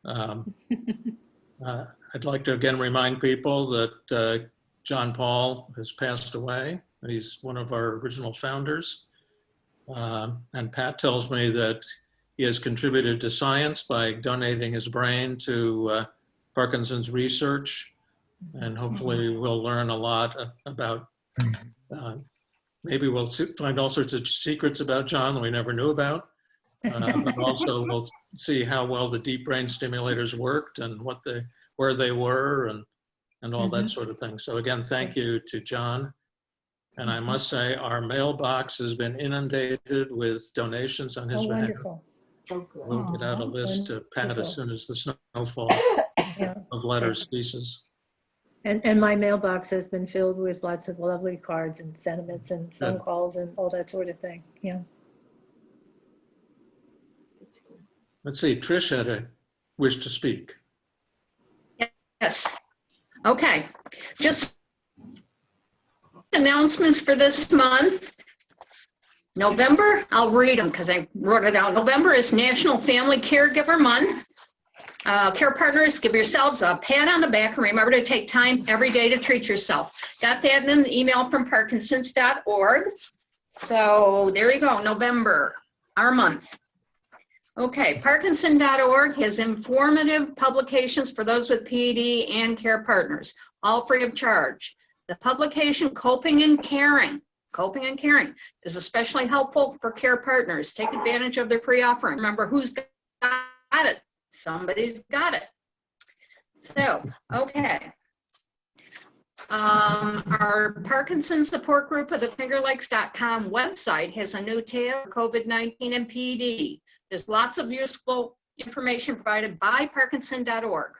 I'd like to again remind people that John Paul has passed away. He's one of our original founders. And Pat tells me that he has contributed to science by donating his brain to Parkinson's research. And hopefully we'll learn a lot about, maybe we'll find all sorts of secrets about John that we never knew about. But also we'll see how well the deep brain stimulators worked and where they were and all that sort of thing. So again, thank you to John. And I must say our mailbox has been inundated with donations on his behalf. Wonderful. We'll get out a list to Pat as soon as the snowfall of letters ceases. And my mailbox has been filled with lots of lovely cards and sentiments and phone calls and all that sort of thing. Yeah. Let's see, Trish had a wish to speak. Yes. Okay. Just announcements for this month. November, I'll read them because I wrote it out. November is National Family Caregiver Month. Care partners, give yourselves a pat on the back and remember to take time every day to treat yourself. Got that in an email from Parkinsons.org. So there you go, November, our month. Okay, Parkinson.org has informative publications for those with PED and care partners, all free of charge. The publication Coping and Caring is especially helpful for care partners. Take advantage of their free offering. Remember, who's got it? Somebody's got it. So, okay. Our Parkinson support group of the FingerLakes.com website has a new tab, COVID-19 and PED. There's lots of useful information provided by Parkinson.org.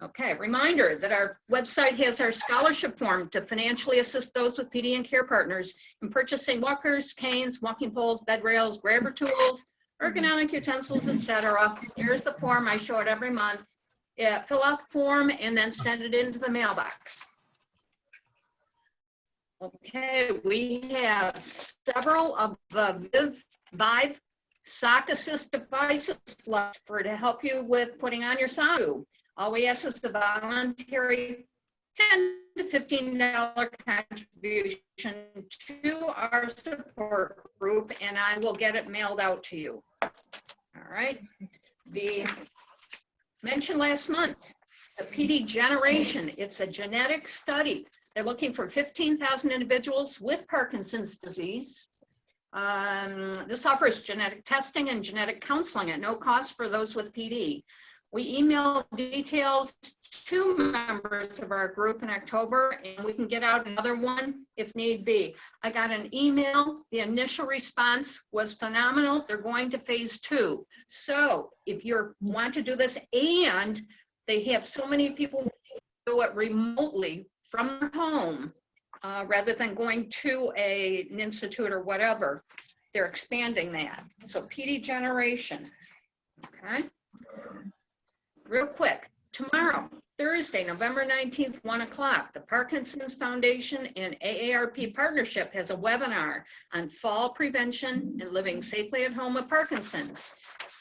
Okay, reminder that our website has our scholarship form to financially assist those with PD and care partners in purchasing walkers, canes, walking poles, bed rails, grabber tools, ergonomic utensils, etc. Here's the form. I show it every month. Yeah, fill out the form and then send it into the mailbox. Okay, we have several of the Vive sock assist devices left to help you with putting on your sock. All we ask is the voluntary $10 to $15 contribution to our support group, and I will get it mailed out to you. All right. The mentioned last month, the PD generation, it's a genetic study. They're looking for 15,000 individuals with Parkinson's disease. This offers genetic testing and genetic counseling at no cost for those with PD. We emailed details to members of our group in October, and we can get out another one if need be. I got an email. The initial response was phenomenal. They're going to phase 2. So if you want to do this, and they have so many people do it remotely from their home, rather than going to an institute or whatever, they're expanding that. So PD generation, okay? Real quick, tomorrow, Thursday, November 19th, 1 o'clock, the Parkinson's Foundation and AARP Partnership has a webinar on fall prevention and living safely at home with Parkinson's.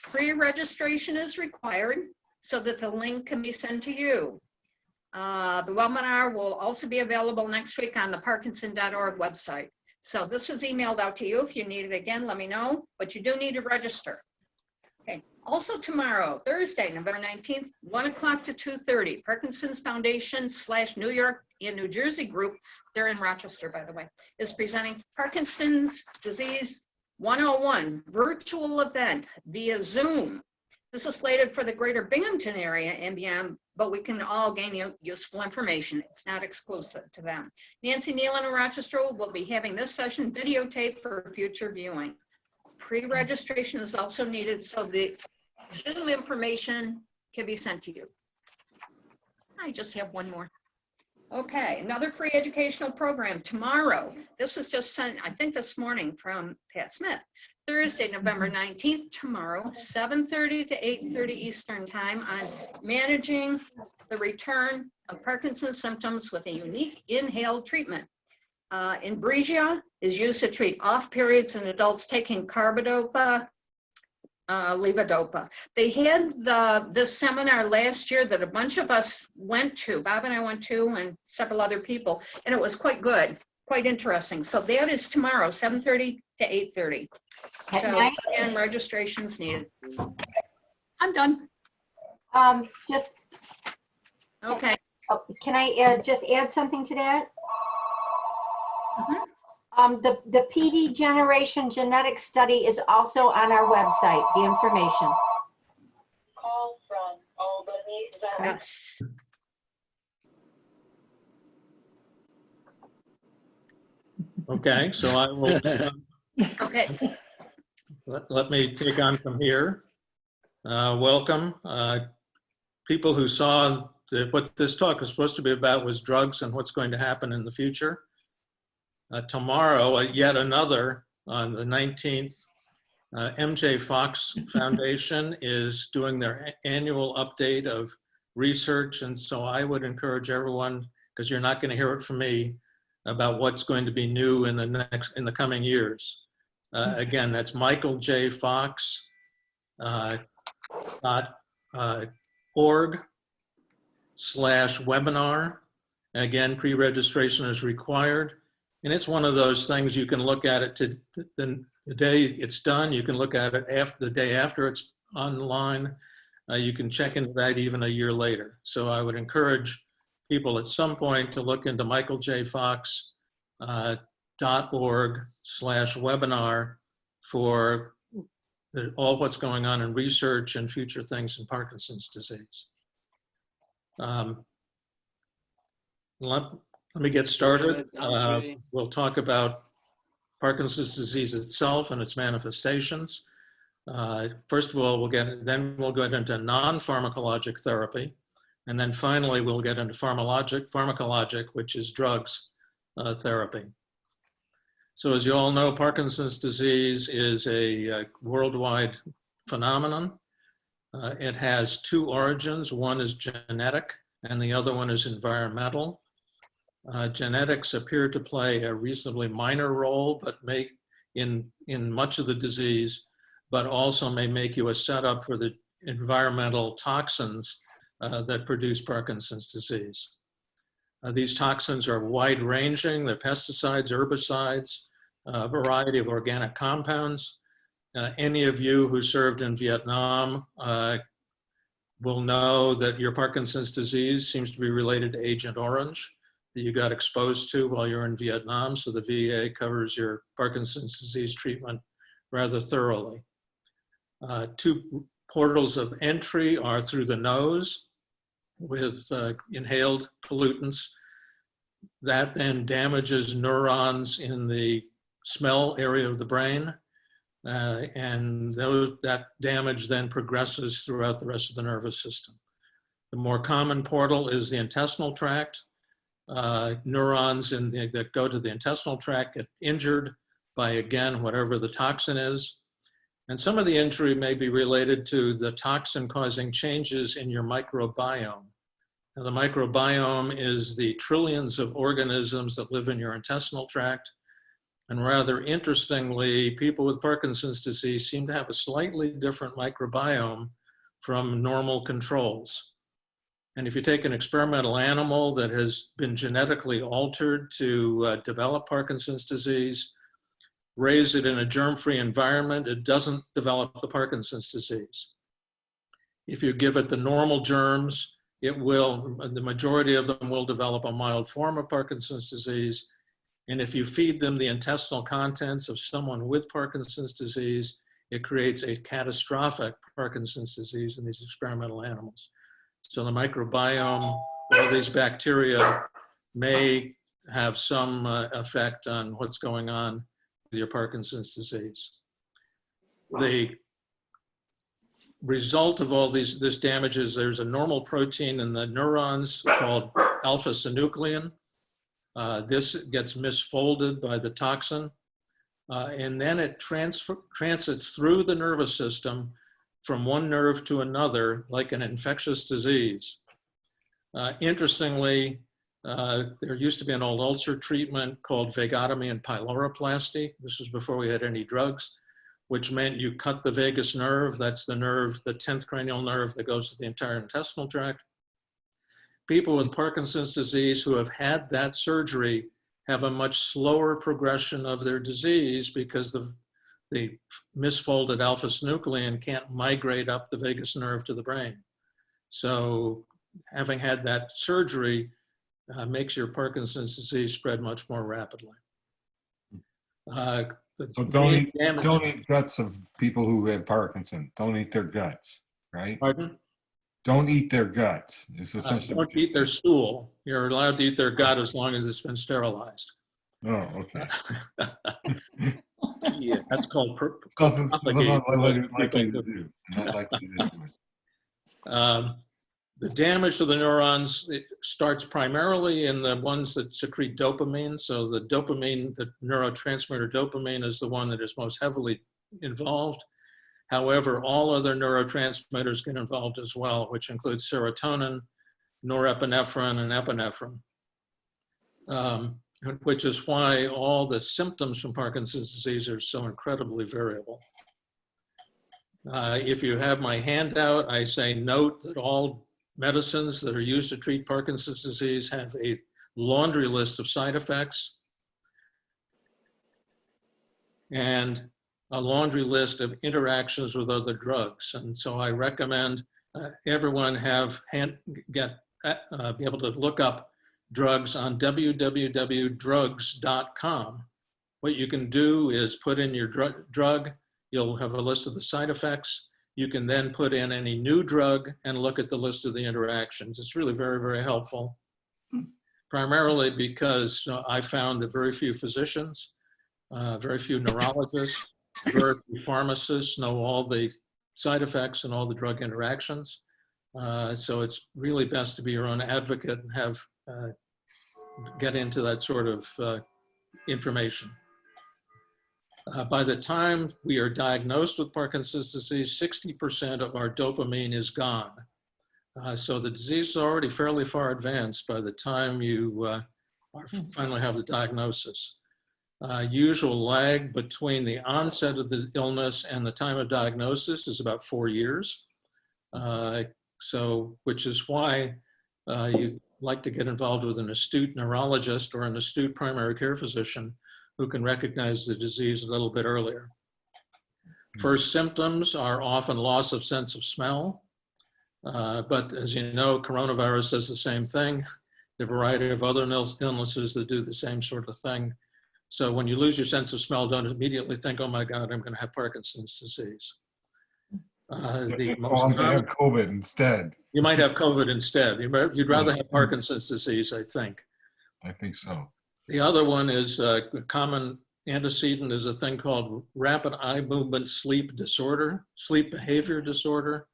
Pre-registration is required so that the link can be sent to you. The webinar will also be available next week on the Parkinson.org website. So this was emailed out to you. If you need it again, let me know, but you do need to register. Okay. Also tomorrow, Thursday, November 19th, 1 o'clock to 2:30, Parkinson's Foundation / New York and New Jersey group, they're in Rochester, by the way, is presenting Parkinson's Disease 101 virtual event via Zoom. This is slated for the greater Binghamton area and beyond, but we can all gain useful information. It's not exclusive to them. Nancy Nealon in Rochester will be having this session videotaped for future viewing. Pre-registration is also needed so the Zoom information can be sent to you. I just have one more. Okay, another free educational program tomorrow. This was just sent, I think this morning from Pat Smith. Thursday, November 19th, tomorrow, 7:30 to 8:30 Eastern time on managing the return of Parkinson's symptoms with a unique inhaled treatment. Inbrija is used to treat off periods in adults taking Carbidopa Levodopa. They had this seminar last year that a bunch of us went to. Bob and I went to, and several other people, and it was quite good, quite interesting. So that is tomorrow, 7:30 to 8:30. At So night? again, registration's needed. I'm done. Just, Okay. oh, can I just add something to that? Mhm. The PD generation genetic study is also on our website, the information. Call from Albany. Is that right? Yes. Okay, so I will, Okay. let me take on from here. Welcome. People who saw what this talk was supposed to be about was drugs and what's going to happen in the future. Tomorrow, yet another, on the 19th, MJ Fox Foundation is doing their annual update of research. And so I would encourage everyone, because you're not going to hear it from me, about what's going to be new in the coming years. Again, that's Michael J. Fox .org/webinar. Again, pre-registration is required. And it's one of those things you can look at it to the day it's done. You can look at it after the day after it's online. You can check into that even a year later. So I would encourage people at some point to look into michaeljfox.org/webinar for all what's going on in research and future things in Parkinson's disease. Let me get started. We'll talk about Parkinson's disease itself and its manifestations. First of all, we'll go into non-pharmacologic therapy. And then finally, we'll get into pharmacologic, which is drugs therapy. So as you all know, Parkinson's disease is a worldwide phenomenon. It has two origins. One is genetic and the other one is environmental. Genetics appear to play a reasonably minor role, but in much of the disease, but also may make you a setup for the environmental toxins that produce Parkinson's disease. These toxins are wide-ranging. They're pesticides, herbicides, a variety of organic compounds. Any of you who served in Vietnam will know that your Parkinson's disease seems to be related to Agent Orange that you got exposed to while you're in Vietnam. So the VA covers your Parkinson's disease treatment rather thoroughly. Two portals of entry are through the nose with inhaled pollutants. That then damages neurons in the smell area of the brain. And that damage then progresses throughout the rest of the nervous system. The more common portal is the intestinal tract. Neurons that go to the intestinal tract get injured by, again, whatever the toxin is. And some of the injury may be related to the toxin causing changes in your microbiome. Now, the microbiome is the trillions of organisms that live in your intestinal tract. And rather interestingly, people with Parkinson's disease seem to have a slightly different microbiome from normal controls. And if you take an experimental animal that has been genetically altered to develop Parkinson's disease, raise it in a germ-free environment, it doesn't develop the Parkinson's disease. If you give it the normal germs, the majority of them will develop a mild form of Parkinson's disease. And if you feed them the intestinal contents of someone with Parkinson's disease, it creates a catastrophic Parkinson's disease in these experimental animals. So the microbiome, all these bacteria may have some effect on what's going on with your Parkinson's disease. The result of all this damage is there's a normal protein in the neurons called alpha-synuclein. This gets misfolded by the toxin, and then it transits through the nervous system from one nerve to another like an infectious disease. Interestingly, there used to be an old ulcer treatment called vagotomy and pyloroplasty. This was before we had any drugs. which meant you cut the vagus nerve. That's the nerve, the 10th cranial nerve that goes to the entire intestinal tract. People with Parkinson's disease who have had that surgery have a much slower progression of their disease because the misfolded alpha-synuclein can't migrate up the vagus nerve to the brain. So having had that surgery makes your Parkinson's disease spread much more rapidly. So don't eat guts of people who have Parkinson. Don't eat their guts, right? Pardon? Don't eat their guts. It's essentially Don't eat their stool. You're allowed to eat their gut as long as it's been sterilized. Oh, okay. Yeah, that's called Something propagate. not likely to do. Not likely to do. The damage to the neurons, it starts primarily in the ones that secrete dopamine. So the dopamine, the neurotransmitter dopamine is the one that is most heavily involved. However, all other neurotransmitters get involved as well, which includes serotonin, norepinephrine, and epinephrine, which is why all the symptoms from Parkinson's disease are so incredibly variable. If you have my handout, I say note that all medicines that are used to treat Parkinson's disease have a laundry list of side effects and a laundry list of interactions with other drugs. And so I recommend everyone be able to look up drugs on www.drugs.com. What you can do is put in your drug, you'll have a list of the side effects. You can then put in any new drug and look at the list of the interactions. It's really very, very helpful, primarily because I found that very few physicians, very few neurologists, very few pharmacists know all the side effects and all the drug interactions. So it's really best to be your own advocate and have get into that sort of information. By the time we are diagnosed with Parkinson's disease, 60% of our dopamine is gone. So the disease is already fairly far advanced by the time you finally have the diagnosis. Usual lag between the onset of the illness and the time of diagnosis is about 4 years. Which is why you like to get involved with an astute neurologist or an astute primary care physician who can recognize the disease a little bit earlier. First symptoms are often loss of sense of smell, but as you know, coronavirus does the same thing. There are a variety of other illnesses that do the same sort of thing. So when you lose your sense of smell, don't immediately think, oh my God, I'm going to have Parkinson's disease. I'm going to have COVID instead. You might have COVID instead. You'd rather have Parkinson's disease, I think. I think so. The other one is a common antecedent is a thing called rapid eye movement sleep disorder, sleep behavior disorder.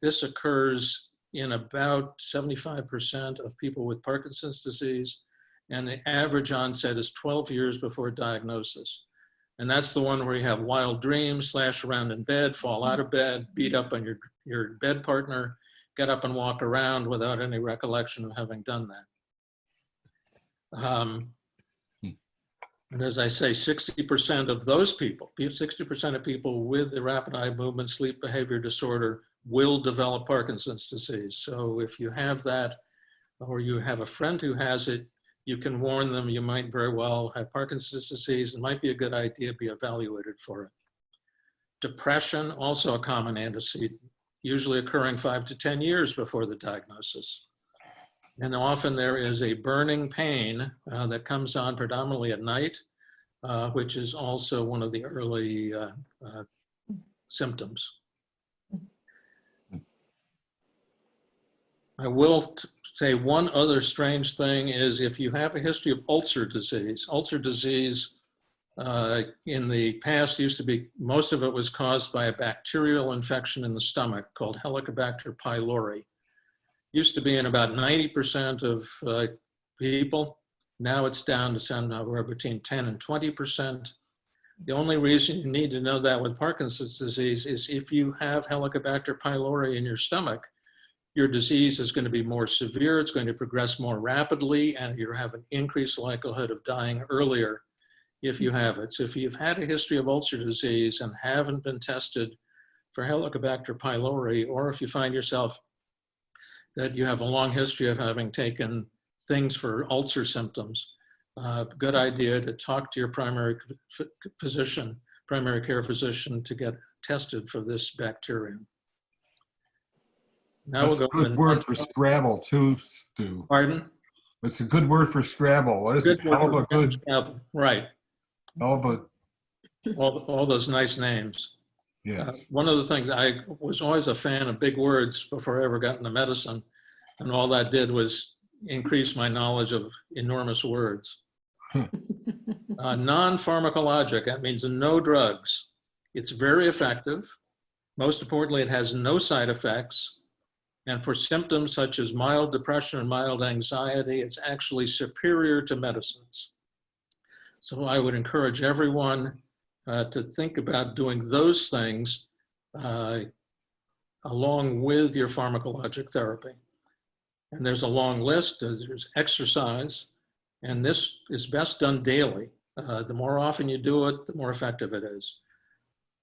This occurs in about 75% of people with Parkinson's disease, and the average onset is 12 years before diagnosis. And that's the one where you have wild dreams, slash around in bed, fall out of bed, beat up on your bed partner, get up and walk around without any recollection of having done that. And as I say, 60% of those people, 60% of people with the rapid eye movement sleep behavior disorder will develop Parkinson's disease. So if you have that, or you have a friend who has it, you can warn them you might very well have Parkinson's disease. It might be a good idea to be evaluated for it. Depression, also a common antecedent, usually occurring 5 to 10 years before the diagnosis. And often there is a burning pain that comes on predominantly at night, which is also one of the early symptoms. I will say one other strange thing is if you have a history of ulcer disease in the past used to be, most of it was caused by a bacterial infection in the stomach called Helicobacter pylori. Used to be in about 90% of people. Now it's down to somewhere between 10 and 20%. The only reason you need to know that with Parkinson's disease is if you have Helicobacter pylori in your stomach, your disease is going to be more severe, it's going to progress more rapidly, and you have an increased likelihood of dying earlier if you have it. So if you've had a history of ulcer disease and haven't been tested for Helicobacter pylori, or if you find yourself that you have a long history of having taken things for ulcer symptoms, good idea to talk to your primary physician, primary care physician, to get tested for this bacterium. Now That's we'll a go good word for Scrabble too, Stu. Pardon? It's a good word for Scrabble. What is it? Word Hell of for a good, Scrabble. Right. hell of a, All those nice names. yeah. One of the things, I was always a fan of big words before I ever got into medicine, and all that did was increase my knowledge of enormous words. Non-pharmacologic, that means no drugs. It's very effective. Most importantly, it has no side effects. And for symptoms such as mild depression and mild anxiety, it's actually superior to medicines. So I would encourage everyone to think about doing those things along with your pharmacologic therapy. And there's a long list. There's exercise, and this is best done daily. The more often you do it, the more effective it is.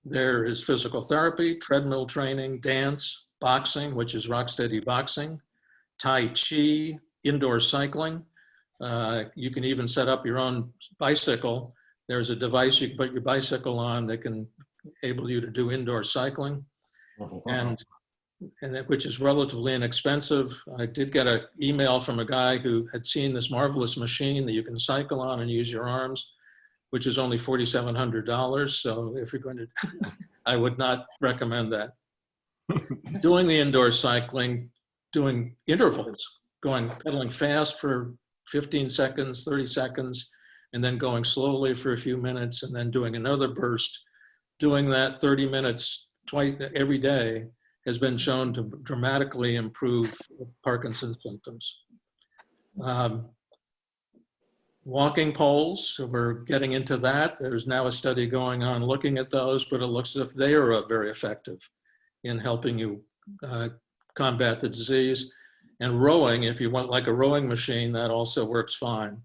There is physical therapy, treadmill training, dance, boxing, which is rock steady boxing, Tai Chi, indoor cycling. You can even set up your own bicycle. There's a device you can put your bicycle on that can enable you to do indoor cycling, and which is relatively inexpensive. I did get an email from a guy who had seen this marvelous machine that you can cycle on and use your arms, which is only $4,700. So if you're going to, I would not recommend that. Doing the indoor cycling, doing intervals, pedaling fast for 15 seconds, 30 seconds, and then going slowly for a few minutes, and then doing another burst. Doing that 30 minutes twice every day has been shown to dramatically improve Parkinson's symptoms. Walking poles, so we're getting into that. There's now a study going on looking at those, but it looks as if they are very effective in helping you combat the disease. And rowing, if you want like a rowing machine, that also works fine.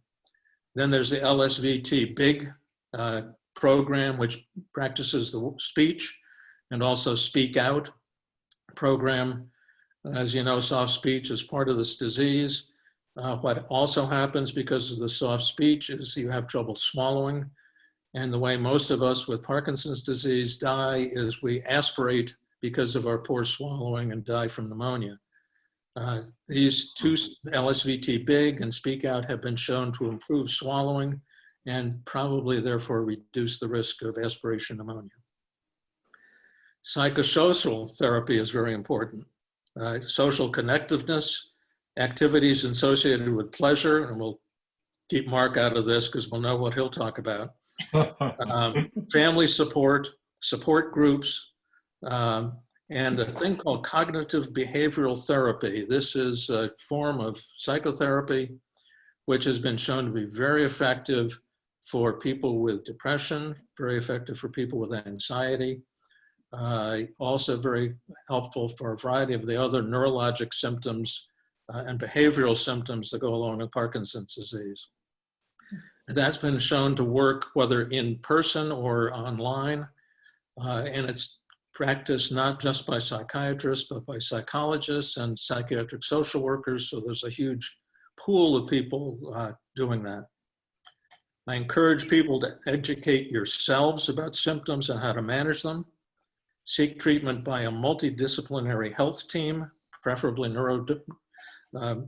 Then there's the LSVT big program, which practices the speech and also speak out program. As you know, soft speech is part of this disease. What also happens because of the soft speech is you have trouble swallowing. And the way most of us with Parkinson's disease die is we aspirate because of our poor swallowing and die from pneumonia. These two, LSVT big and speak out, have been shown to improve swallowing and probably therefore reduce the risk of aspiration pneumonia. Psychosocial therapy is very important. Social connectiveness, activities associated with pleasure, and we'll keep Mark out of this because we'll know what he'll talk about. Family support, support groups, and a thing called cognitive behavioral therapy. This is a form of psychotherapy which has been shown to be very effective for people with depression, very effective for people with anxiety, also very helpful for a variety of the other neurologic symptoms and behavioral symptoms that go along with Parkinson's disease. And that's been shown to work whether in person or online, and it's practiced not just by psychiatrists, but by psychologists and psychiatric social workers. So there's a huge pool of people doing that. I encourage people to educate yourselves about symptoms and how to manage them. Seek treatment by a multidisciplinary health team, preferably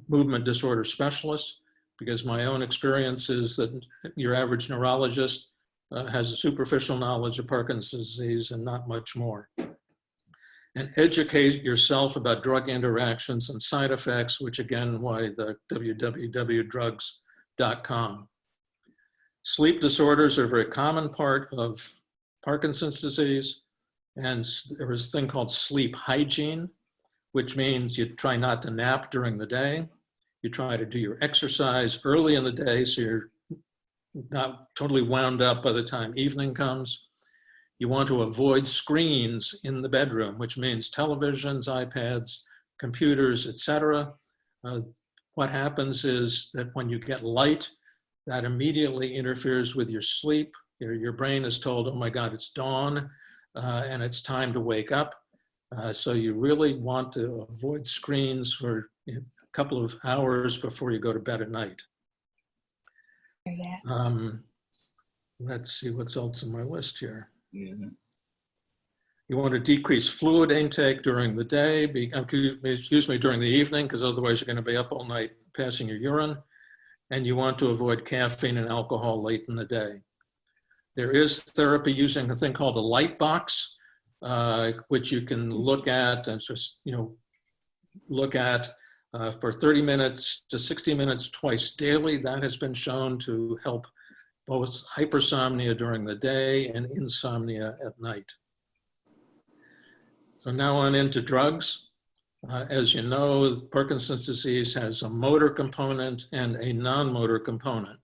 movement disorder specialists, because my own experience is that your average neurologist has a superficial knowledge of Parkinson's disease and not much more. And educate yourself about drug interactions and side effects, which again, why the www.drugs.com. Sleep disorders are a very common part of Parkinson's disease. And there is a thing called sleep hygiene, which means you try not to nap during the day. You try to do your exercise early in the day so you're not totally wound up by the time evening comes. You want to avoid screens in the bedroom, which means televisions, iPads, computers, etc. What happens is that when you get light, that immediately interferes with your sleep. Your brain is told, oh my God, it's dawn and it's time to wake up. So you really want to avoid screens for a couple of hours before you go to bed at night. Let's see what's else on my list here. Yeah. You want to decrease fluid intake during the day, excuse me, during the evening, because otherwise you're going to be up all night passing your urine. And you want to avoid caffeine and alcohol late in the day. There is therapy using a thing called a light box, which you can look at and just, look at for 30 minutes to 60 minutes twice daily. That has been shown to help both hypersomnia during the day and insomnia at night. So now on into drugs. As you know, Parkinson's disease has a motor component and a non-motor component.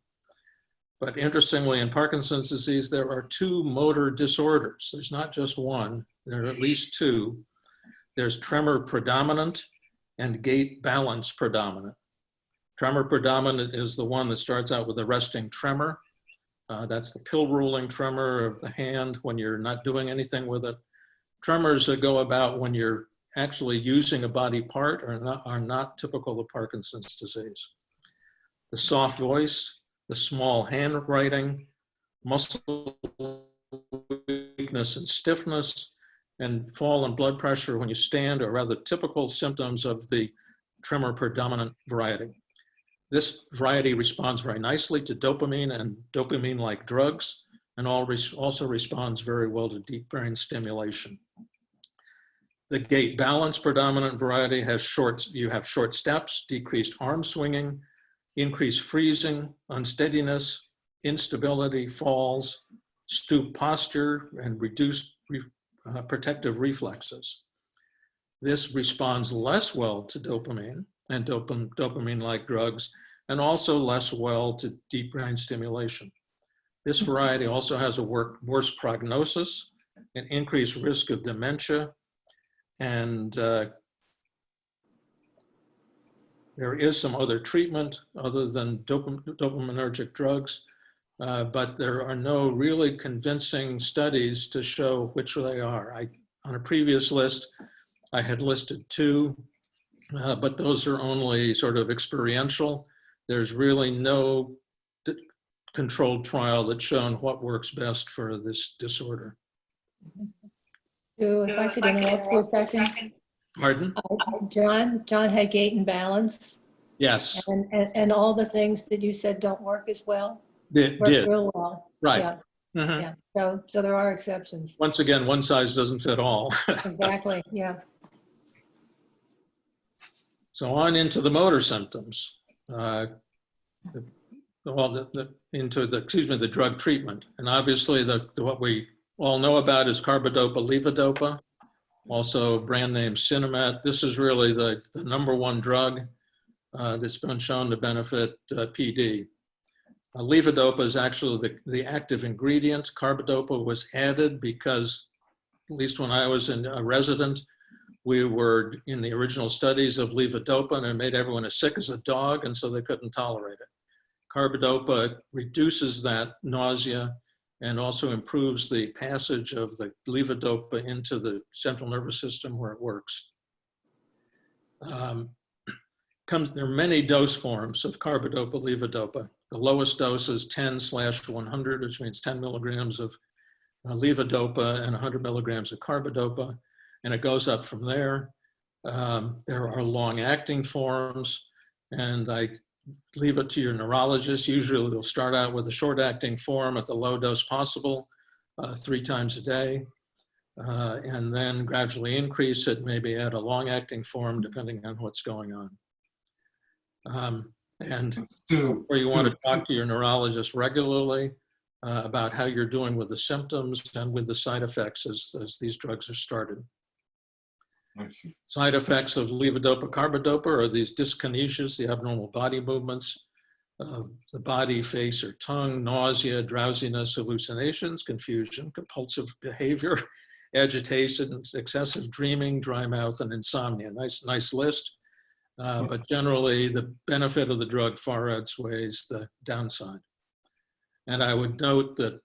But interestingly, in Parkinson's disease, there are two motor disorders. There's not just one, there are at least two. There's tremor predominant and gait balance predominant. Tremor predominant is the one that starts out with a resting tremor. That's the pill ruling tremor of the hand when you're not doing anything with it. Tremors that go about when you're actually using a body part are not typical of Parkinson's disease. The soft voice, the small handwriting, muscle weakness and stiffness, and fall in blood pressure when you stand are rather typical symptoms of the tremor predominant variety. This variety responds very nicely to dopamine and dopamine-like drugs, and also responds very well to deep brain stimulation. The gait balance predominant variety has you have short steps, decreased arm swinging, increased freezing, unsteadiness, instability, falls, stoop posture, and reduced protective reflexes. This responds less well to dopamine and dopamine-like drugs, and also less well to deep brain stimulation. This variety also has a worse prognosis, an increased risk of dementia, and there is some other treatment other than dopaminergic drugs, but there are no really convincing studies to show which they are. On a previous list, I had listed two, but those are only sort of experiential. There's really no controlled trial that's shown what works best for this disorder. If I could interrupt for a second. Pardon? John had gait and balance. Yes. And all the things that you said don't work as well. It Work did. real well. Right. Yeah. Mhm. Yeah. So there are exceptions. Once again, one size doesn't fit all. Exactly. Yeah. So on into the motor symptoms. Into the drug treatment. And obviously what we all know about is Carbidopa Levodopa, also brand name Sinemet. This is really the number one drug that's been shown to benefit PD. Levodopa is actually the active ingredient. Carbidopa was added because, at least when I was a resident, we were in the original studies of levodopa, and it made everyone as sick as a dog, and so they couldn't tolerate it. Carbidopa reduces that nausea and also improves the passage of the levodopa into the central nervous system where it works. There are many dose forms of carbidopa levodopa. The lowest dose is 10/100, which means 10 milligrams of levodopa and 100 milligrams of carbidopa, and it goes up from there. There are long-acting forms, and I leave it to your neurologist. Usually they'll start out with a short-acting form at the low dose possible, 3 times a day, and then gradually increase it, maybe add a long-acting form depending on what's going on. And where you want to talk to your neurologist regularly about how you're doing with the symptoms and with the side effects as these drugs are started. Side effects of levodopa carbidopa are these dyskinesias, the abnormal body movements of the body, face, or tongue, nausea, drowsiness, hallucinations, confusion, compulsive behavior, agitation, excessive dreaming, dry mouth, and insomnia. Nice list, but generally the benefit of the drug far outweighs the downside. And I would note that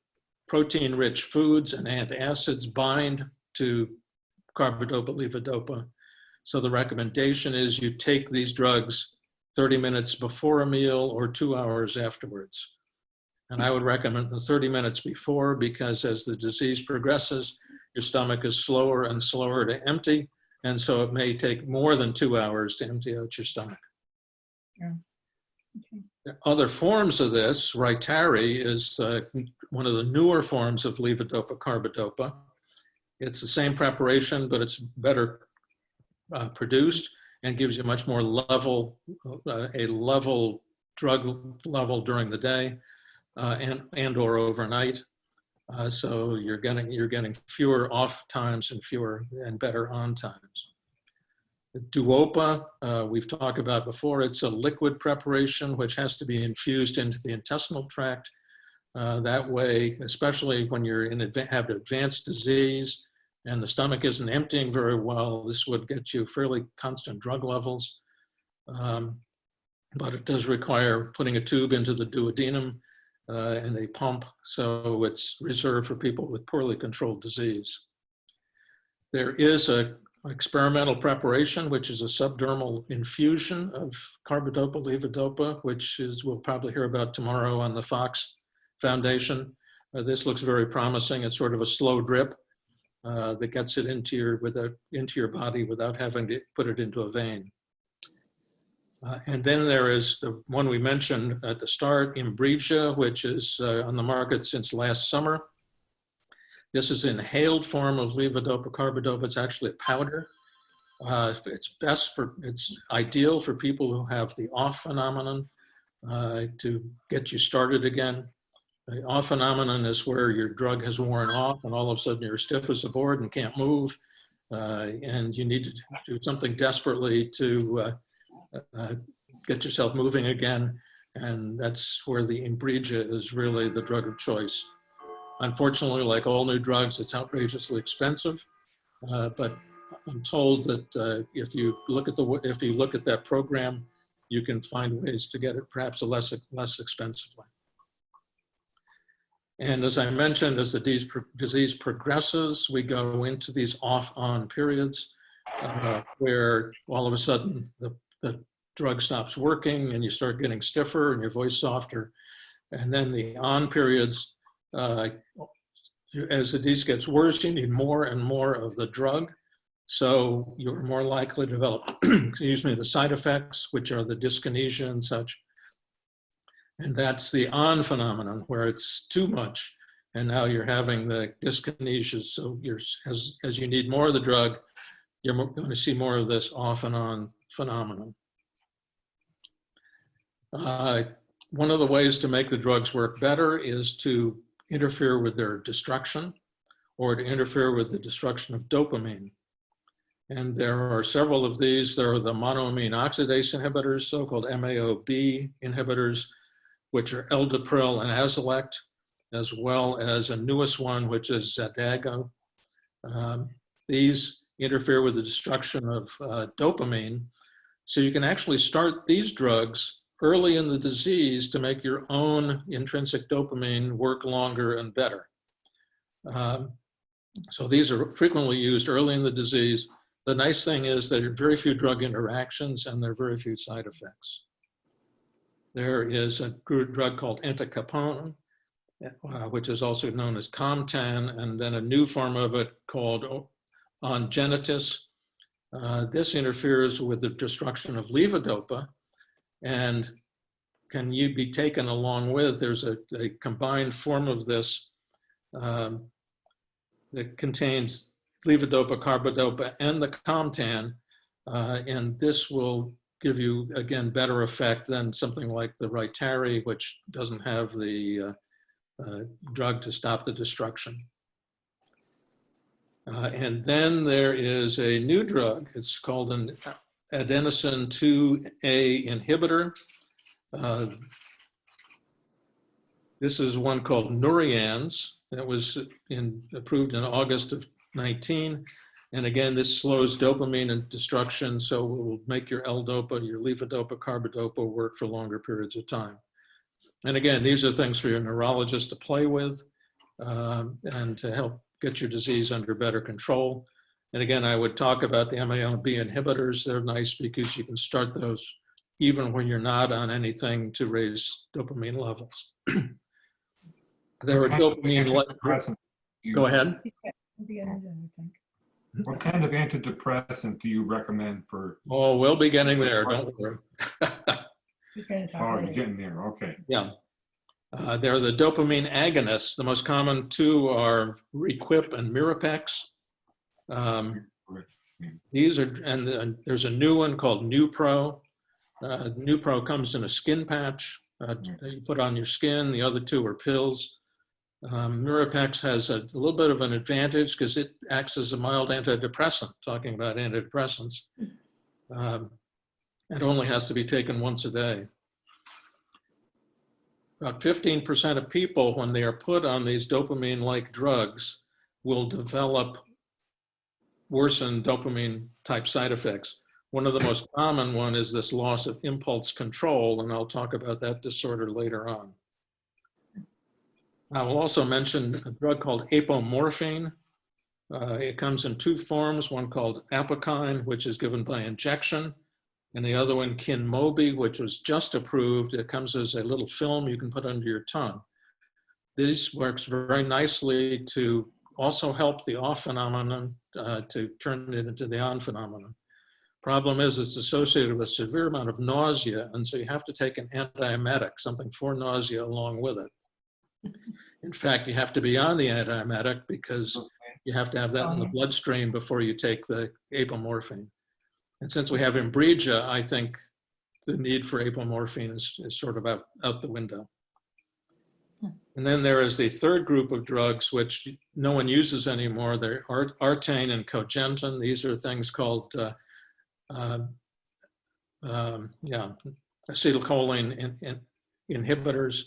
protein-rich foods and antacids bind to Carbidopa levodopa. So the recommendation is you take these drugs 30 minutes before a meal or 2 hours afterwards. And I would recommend the 30 minutes before, because as the disease progresses, your stomach is slower and slower to empty. And so it may take more than 2 hours to empty out your stomach. Yeah. Okay. There are other forms of this. Rytary is one of the newer forms of levodopa carbidopa. It's the same preparation, but it's better produced and gives you much more level, a level drug level during the day and or overnight. So you're getting fewer off times and fewer and better on times. The Duopa, we've talked about before. It's a liquid preparation which has to be infused into the intestinal tract. That way, especially when you're have advanced disease and the stomach isn't emptying very well, this would get you fairly constant drug levels. But it does require putting a tube into the duodenum and a pump, so it's reserved for people with poorly controlled disease. There is an experimental preparation, which is a subdermal infusion of Carbidopa levodopa, which we'll probably hear about tomorrow on the Fox Foundation. This looks very promising. It's sort of a slow drip that gets it into your body without having to put it into a vein. And then there is the one we mentioned at the start, Imbrija, which is on the market since last summer. This is inhaled form of levodopa carbidopa. It's actually a powder. It's ideal for people who have the off phenomenon to get you started again. The off phenomenon is where your drug has worn off and all of a sudden you're stiff as a board and can't move. And you need to do something desperately to get yourself moving again. And that's where the Imbrija is really the drug of choice. Unfortunately, like all new drugs, it's outrageously expensive. But I'm told that if you look at that program, you can find ways to get it perhaps less expensively. And as I mentioned, as the disease progresses, we go into these off-on periods where all of a sudden the drug stops working and you start getting stiffer and your voice softer. And then the on periods, as the disease gets worse, you need more and more of the drug. So you're more likely to develop, excuse me, the side effects, which are the dyskinesia and such. And that's the on phenomenon where it's too much. And now you're having the dyskinesia. So as you need more of the drug, you're going to see more of this off and on phenomenon. One of the ways to make the drugs work better is to interfere with their destruction or to interfere with the destruction of dopamine. And there are several of these. There are the monoamine oxidase inhibitors, so-called MAOB inhibitors, which are Eldepril and Azilect, as well as a newest one, which is Xadago. These interfere with the destruction of dopamine. So you can actually start these drugs early in the disease to make your own intrinsic dopamine work longer and better. So these are frequently used early in the disease. The nice thing is there are very few drug interactions and there are very few side effects. There is a drug called entacapone, which is also known as Comtan, and then a new form of it called Ongenitus. This interferes with the destruction of levodopa and can be taken along with, there's a combined form of this that contains levodopa, carbidopa, and the Comtan, and this will give you, again, better effect than something like the Rytary, which doesn't have the drug to stop the destruction. And then there is a new drug. It's called an adenosine 2A inhibitor. This is one called Nurians. That was approved in August of 19. And again, this slows dopamine and destruction, so it will make your L-Dopa, your levodopa, carbidopa work for longer periods of time. And again, these are things for your neurologist to play with and to help get your disease under better control. And again, I would talk about the MAO-B inhibitors. They're nice because you can start those even when you're not on anything to raise dopamine levels. There are dopamine. Go ahead. What kind of antidepressant do you recommend for? Oh, we'll be getting there. Don't worry. Oh, you're getting there. Okay. Yeah. They're the dopamine agonists. The most common two are Requip and Mirapex. These are, and there's a new one called Nupro. Nupro comes in a skin patch that you put on your skin. The other two are pills. Mirapex has a little bit of an advantage because it acts as a mild antidepressant, talking about antidepressants. It only has to be taken once a day. About 15% of people, when they are put on these dopamine-like drugs, will develop worsened dopamine-type side effects. One of the most common one is this loss of impulse control, and I'll talk about that disorder later on. I will also mention a drug called Apomorphine. It comes in two forms, one called Apokine, which is given by injection, and the other one, Kinmobi, which was just approved. It comes as a little film you can put under your tongue. This works very nicely to also help the off phenomenon to turn it into the on phenomenon. Problem is it's associated with a severe amount of nausea, and so you have to take an antiemetic, something for nausea along with it. In fact, you have to be on the antiemetic because you have to have that in the bloodstream before you take the apomorphine. And since we have Inbrija, I think the need for apomorphine is sort of out the window. And then there is the third group of drugs, which no one uses anymore. They're Artane and Cogentin. These are things called acetylcholine inhibitors.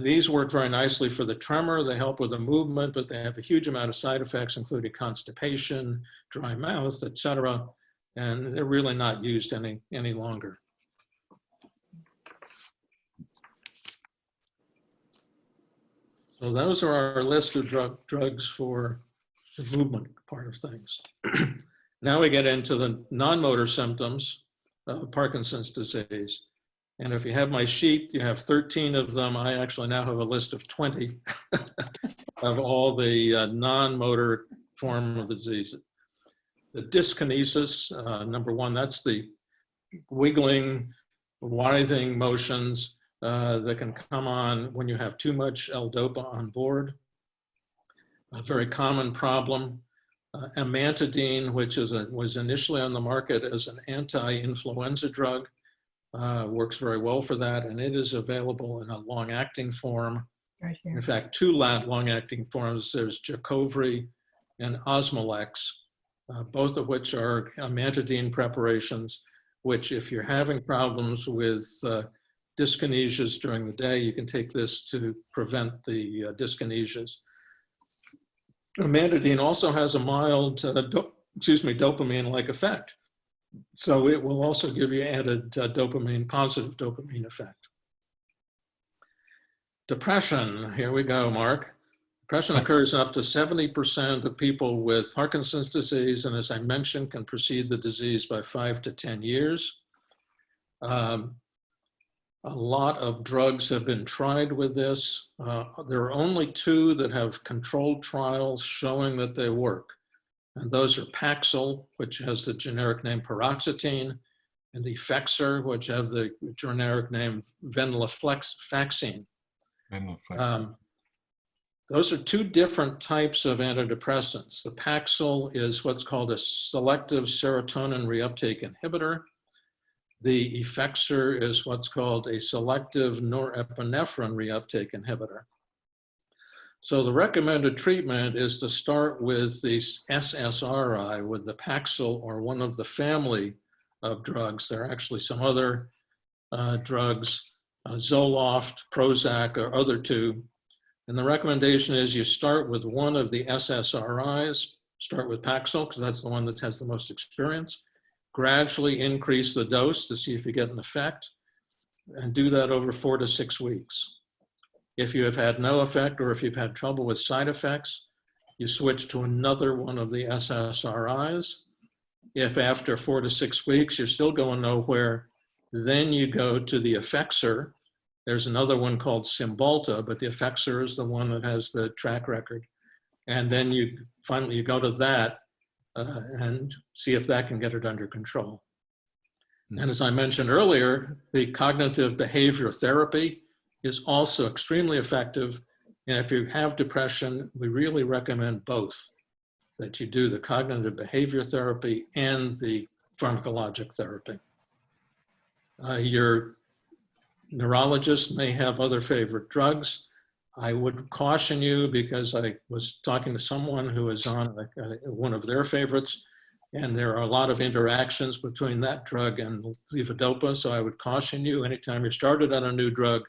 These work very nicely for the tremor. They help with the movement, but they have a huge amount of side effects, including constipation, dry mouth, etc. And they're really not used any longer. So those are our list of drugs for the movement part of things. Now we get into the non-motor symptoms of Parkinson's disease. And if you have my sheet, you have 13 of them. I actually now have a list of 20 of all the non-motor form of the disease. The dyskinesis, number one, that's the wiggling, writhing motions that can come on when you have too much L-Dopa on board. A very common problem. Amantadine, which was initially on the market as an anti-influenza drug, works very well for that, and it is available in a long-acting form. Right here. In fact, two long-acting forms. There's Jacovri and Osmolex, both of which are amantadine preparations, which if you're having problems with dyskinesias during the day, you can take this to prevent the dyskinesias. Amantadine also has a mild, dopamine-like effect. So it will also give you added positive dopamine effect. Depression, here we go, Mark. Depression occurs in up to 70% of people with Parkinson's disease, and as I mentioned, can precede the disease by 5 to 10 years. A lot of drugs have been tried with this. There are only two that have controlled trials showing that they work. And those are Paxil, which has the generic name paroxetine, and Effexor, which have the generic name venlafaxine. Those are two different types of antidepressants. The Paxil is what's called a selective serotonin reuptake inhibitor. The Effexor is what's called a selective norepinephrine reuptake inhibitor. So the recommended treatment is to start with the SSRI, with the Paxil or one of the family of drugs. There are actually some other drugs, Zoloft, Prozac, or other two. And the recommendation is you start with one of the SSRIs, start with Paxil, because that's the one that has the most experience. Gradually increase the dose to see if you get an effect. and do that over 4 to 6 weeks. If you have had no effect or if you've had trouble with side effects, you switch to another one of the SSRIs. If after 4 to 6 weeks you're still going nowhere, then you go to the Effexor. There's another one called Cymbalta, but the Effexor is the one that has the track record. And then you finally go to that and see if that can get it under control. And as I mentioned earlier, the cognitive behavior therapy is also extremely effective. And if you have depression, we really recommend both, that you do the cognitive behavior therapy and the pharmacologic therapy. Your neurologist may have other favorite drugs. I would caution you, because I was talking to someone who is on one of their favorites, and there are a lot of interactions between that drug and levodopa. So I would caution you, anytime you're started on a new drug,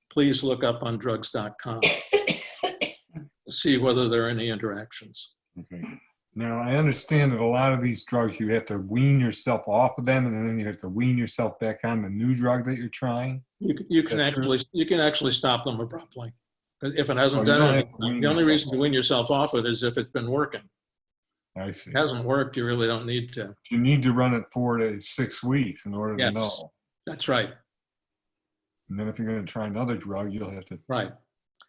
please look up on drugs.com to see whether there are any interactions. Okay. Now, I understand that a lot of these drugs, you have to wean yourself off of them, and then you have to wean yourself back on the new drug that you're trying. You can actually stop them abruptly. If it hasn't done it, the only reason to wean yourself off it is if it's been working. I see. If it hasn't worked, you really don't need to. You need to run it 4 to 6 weeks in order to know. That's right. And then if you're going to try another drug, you'll have to Right.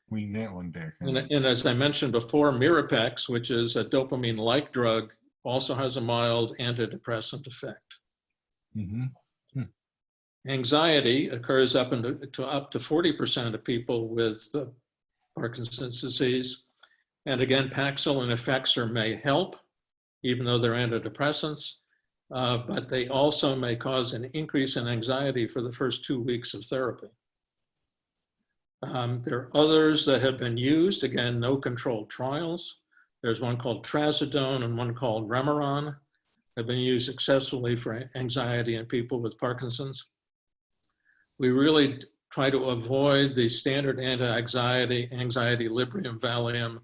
wean that one back. And as I mentioned before, Mirapex, which is a dopamine-like drug, also has a mild antidepressant effect. Mm-hmm. Anxiety occurs up to 40% of people with Parkinson's disease. And again, Paxil and Effexor may help, even though they're antidepressants, but they also may cause an increase in anxiety for the first 2 weeks of therapy. There are others that have been used, again, no controlled trials. There's one called Trazodone and one called Remeron, have been used successfully for anxiety in people with Parkinson's. We really try to avoid the standard anti-anxiety, Librium, Valium,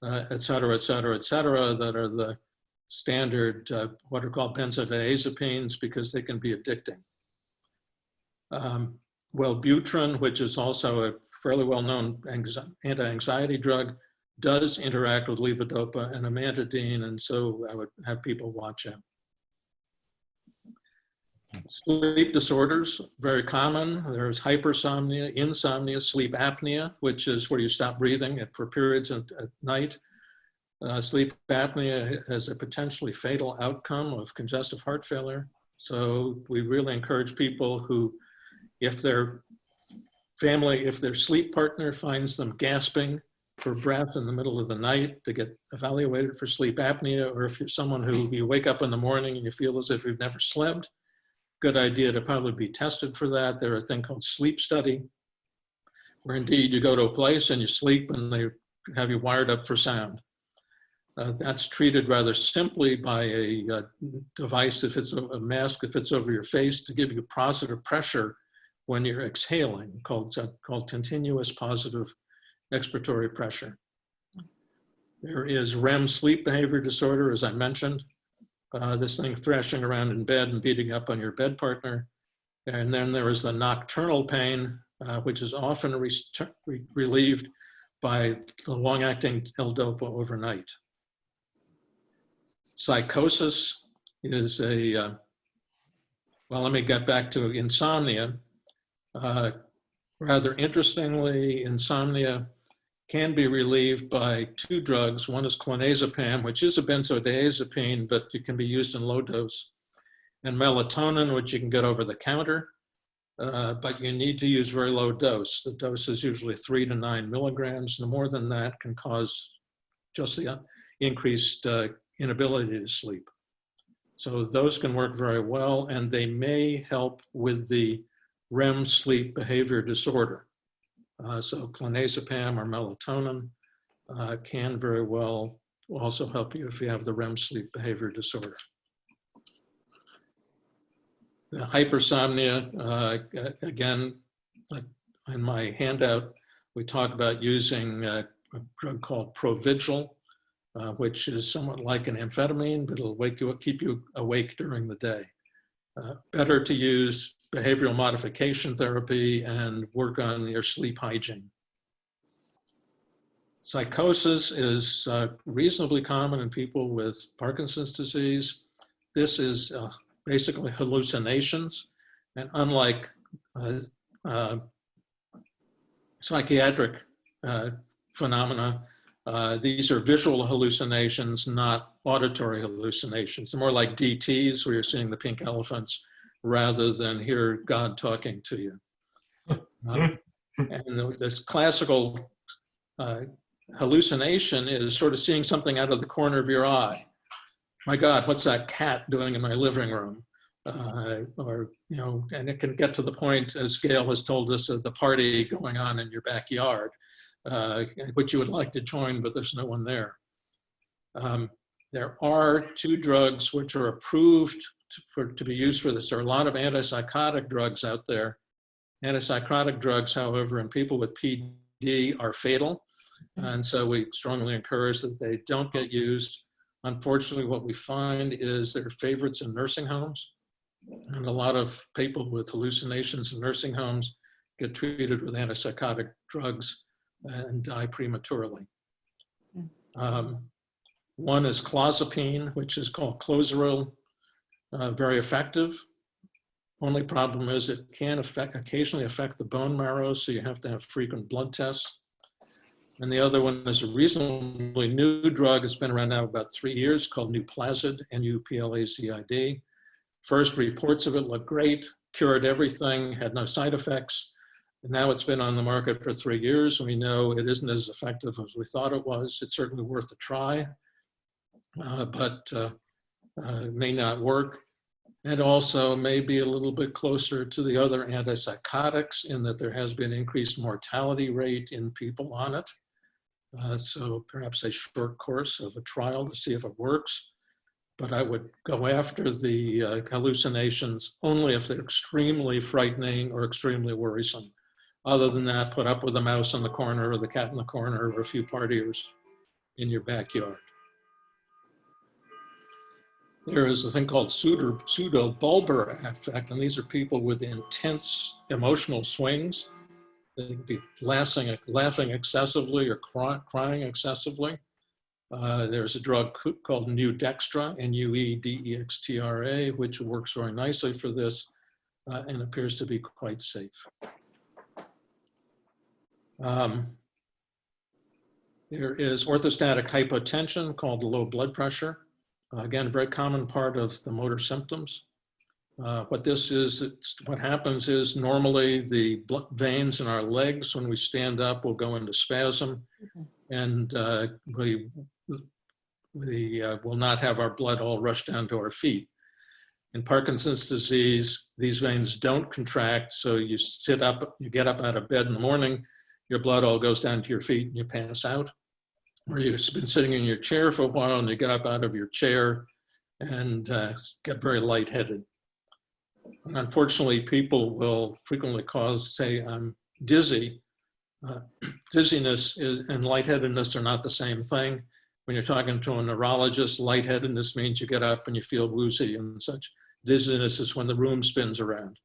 et cetera, that are the standard, what are called benzodiazepines, because they can be addicting. Wellbutrin, which is also a fairly well-known anti-anxiety drug, does interact with levodopa and amantadine, and so I would have people watch out. Sleep disorders, very common. There's hypersomnia, insomnia, sleep apnea, which is where you stop breathing for periods at night. Sleep apnea has a potentially fatal outcome of congestive heart failure. So we really encourage people who, if their sleep partner finds them gasping for breath in the middle of the night, to get evaluated for sleep apnea, or if you're someone who you wake up in the morning and you feel as if you've never slept, good idea to probably be tested for that. There's a thing called sleep study, where indeed you go to a place and you sleep and they have you wired up for sound. That's treated rather simply by a device, if it's a mask that fits over your face, to give you positive pressure when you're exhaling, called continuous positive expiratory pressure. There is REM sleep behavior disorder, as I mentioned. This thing thrashing around in bed and beating up on your bed partner. And then there is the nocturnal pain, which is often relieved by the long-acting L-Dopa overnight. Psychosis is well, let me get back to insomnia. Rather interestingly, insomnia can be relieved by 2 drugs. One is clonazepam, which is a benzodiazepine, but it can be used in low dose, and melatonin, which you can get over the counter, but you need to use very low dose. The dose is usually 3 to 9 milligrams. No more than that can cause just the increased inability to sleep. So those can work very well, and they may help with the REM sleep behavior disorder. So clonazepam or melatonin can very well also help you if you have the REM sleep behavior disorder. The hypersomnia, again, in my handout, we talk about using a drug called Provigil, which is somewhat like an amphetamine, but it'll keep you awake during the day. Better to use behavioral modification therapy and work on your sleep hygiene. Psychosis is reasonably common in people with Parkinson's disease. This is basically hallucinations, and unlike psychiatric phenomena, these are visual hallucinations, not auditory hallucinations. They're more like DTs, where you're seeing the pink elephants, rather than hear God talking to you. And this classical hallucination is sort of seeing something out of the corner of your eye. My God, what's that cat doing in my living room? Or, you know, and it can get to the point, as Gail has told us, of the party going on in your backyard, which you would like to join, but there's no one there. There are 2 drugs which are approved to be used for this. There are a lot of antipsychotic drugs out there. Antipsychotic drugs, however, in people with PD are fatal. And so we strongly encourage that they don't get used. Unfortunately, what we find is they're favorites in nursing homes. And a lot of people with hallucinations in nursing homes get treated with antipsychotic drugs and die prematurely. One is Clozapine, which is called Clozaril, very effective. Only problem is it can occasionally affect the bone marrow, so you have to have frequent blood tests. And the other one is a reasonably new drug. It's been around now about 3 years, called Nuplazid, Nuplazid. First reports of it looked great, cured everything, had no side effects. And now it's been on the market for 3 years, and we know it isn't as effective as we thought it was. It's certainly worth a try, but may not work. And also may be a little bit closer to the other antipsychotics in that there has been increased mortality rate in people on it. So perhaps a short course of a trial to see if it works. But I would go after the hallucinations only if they're extremely frightening or extremely worrisome. Other than that, put up with the mouse in the corner or the cat in the corner or a few partiers in your backyard. There is a thing called pseudobulbar affect, and these are people with intense emotional swings. They can be laughing excessively or crying excessively. There's a drug called Nuedextra, Nuedextra, which works very nicely for this and appears to be quite safe. There is orthostatic hypotension called low blood pressure. Again, a very common part of the motor symptoms. What happens is normally the veins in our legs, when we stand up, will go into spasm, and we will not have our blood all rush down to our feet. In Parkinson's disease, these veins don't contract, so you sit up, you get up out of bed in the morning, your blood all goes down to your feet and you pass out. Or you've been sitting in your chair for a while and you get up out of your chair and get very lightheaded. And unfortunately, people will frequently say, I'm dizzy. Dizziness and lightheadedness are not the same thing. When you're talking to a neurologist, lightheadedness means you get up and you feel woozy and such. Dizziness is when the room spins around,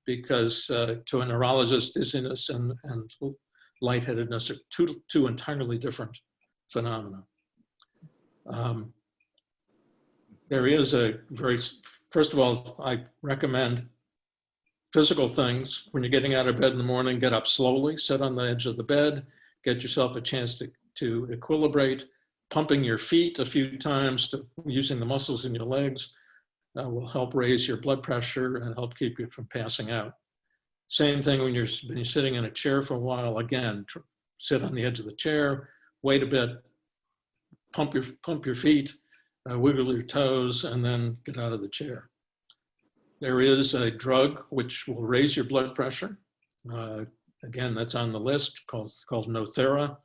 because to a neurologist, dizziness and lightheadedness are two entirely different phenomena. There is first of all, I recommend physical things. When you're getting out of bed in the morning, get up slowly, sit on the edge of the bed, get yourself a chance to equilibrate. Pumping your feet a few times, using the muscles in your legs, will help raise your blood pressure and help keep you from passing out. Same thing when you're sitting in a chair for a while. Again, sit on the edge of the chair, wait a bit, pump your feet, wiggle your toes, and then get out of the chair. There is a drug which will raise your blood pressure. Again, that's on the list, called Nothera.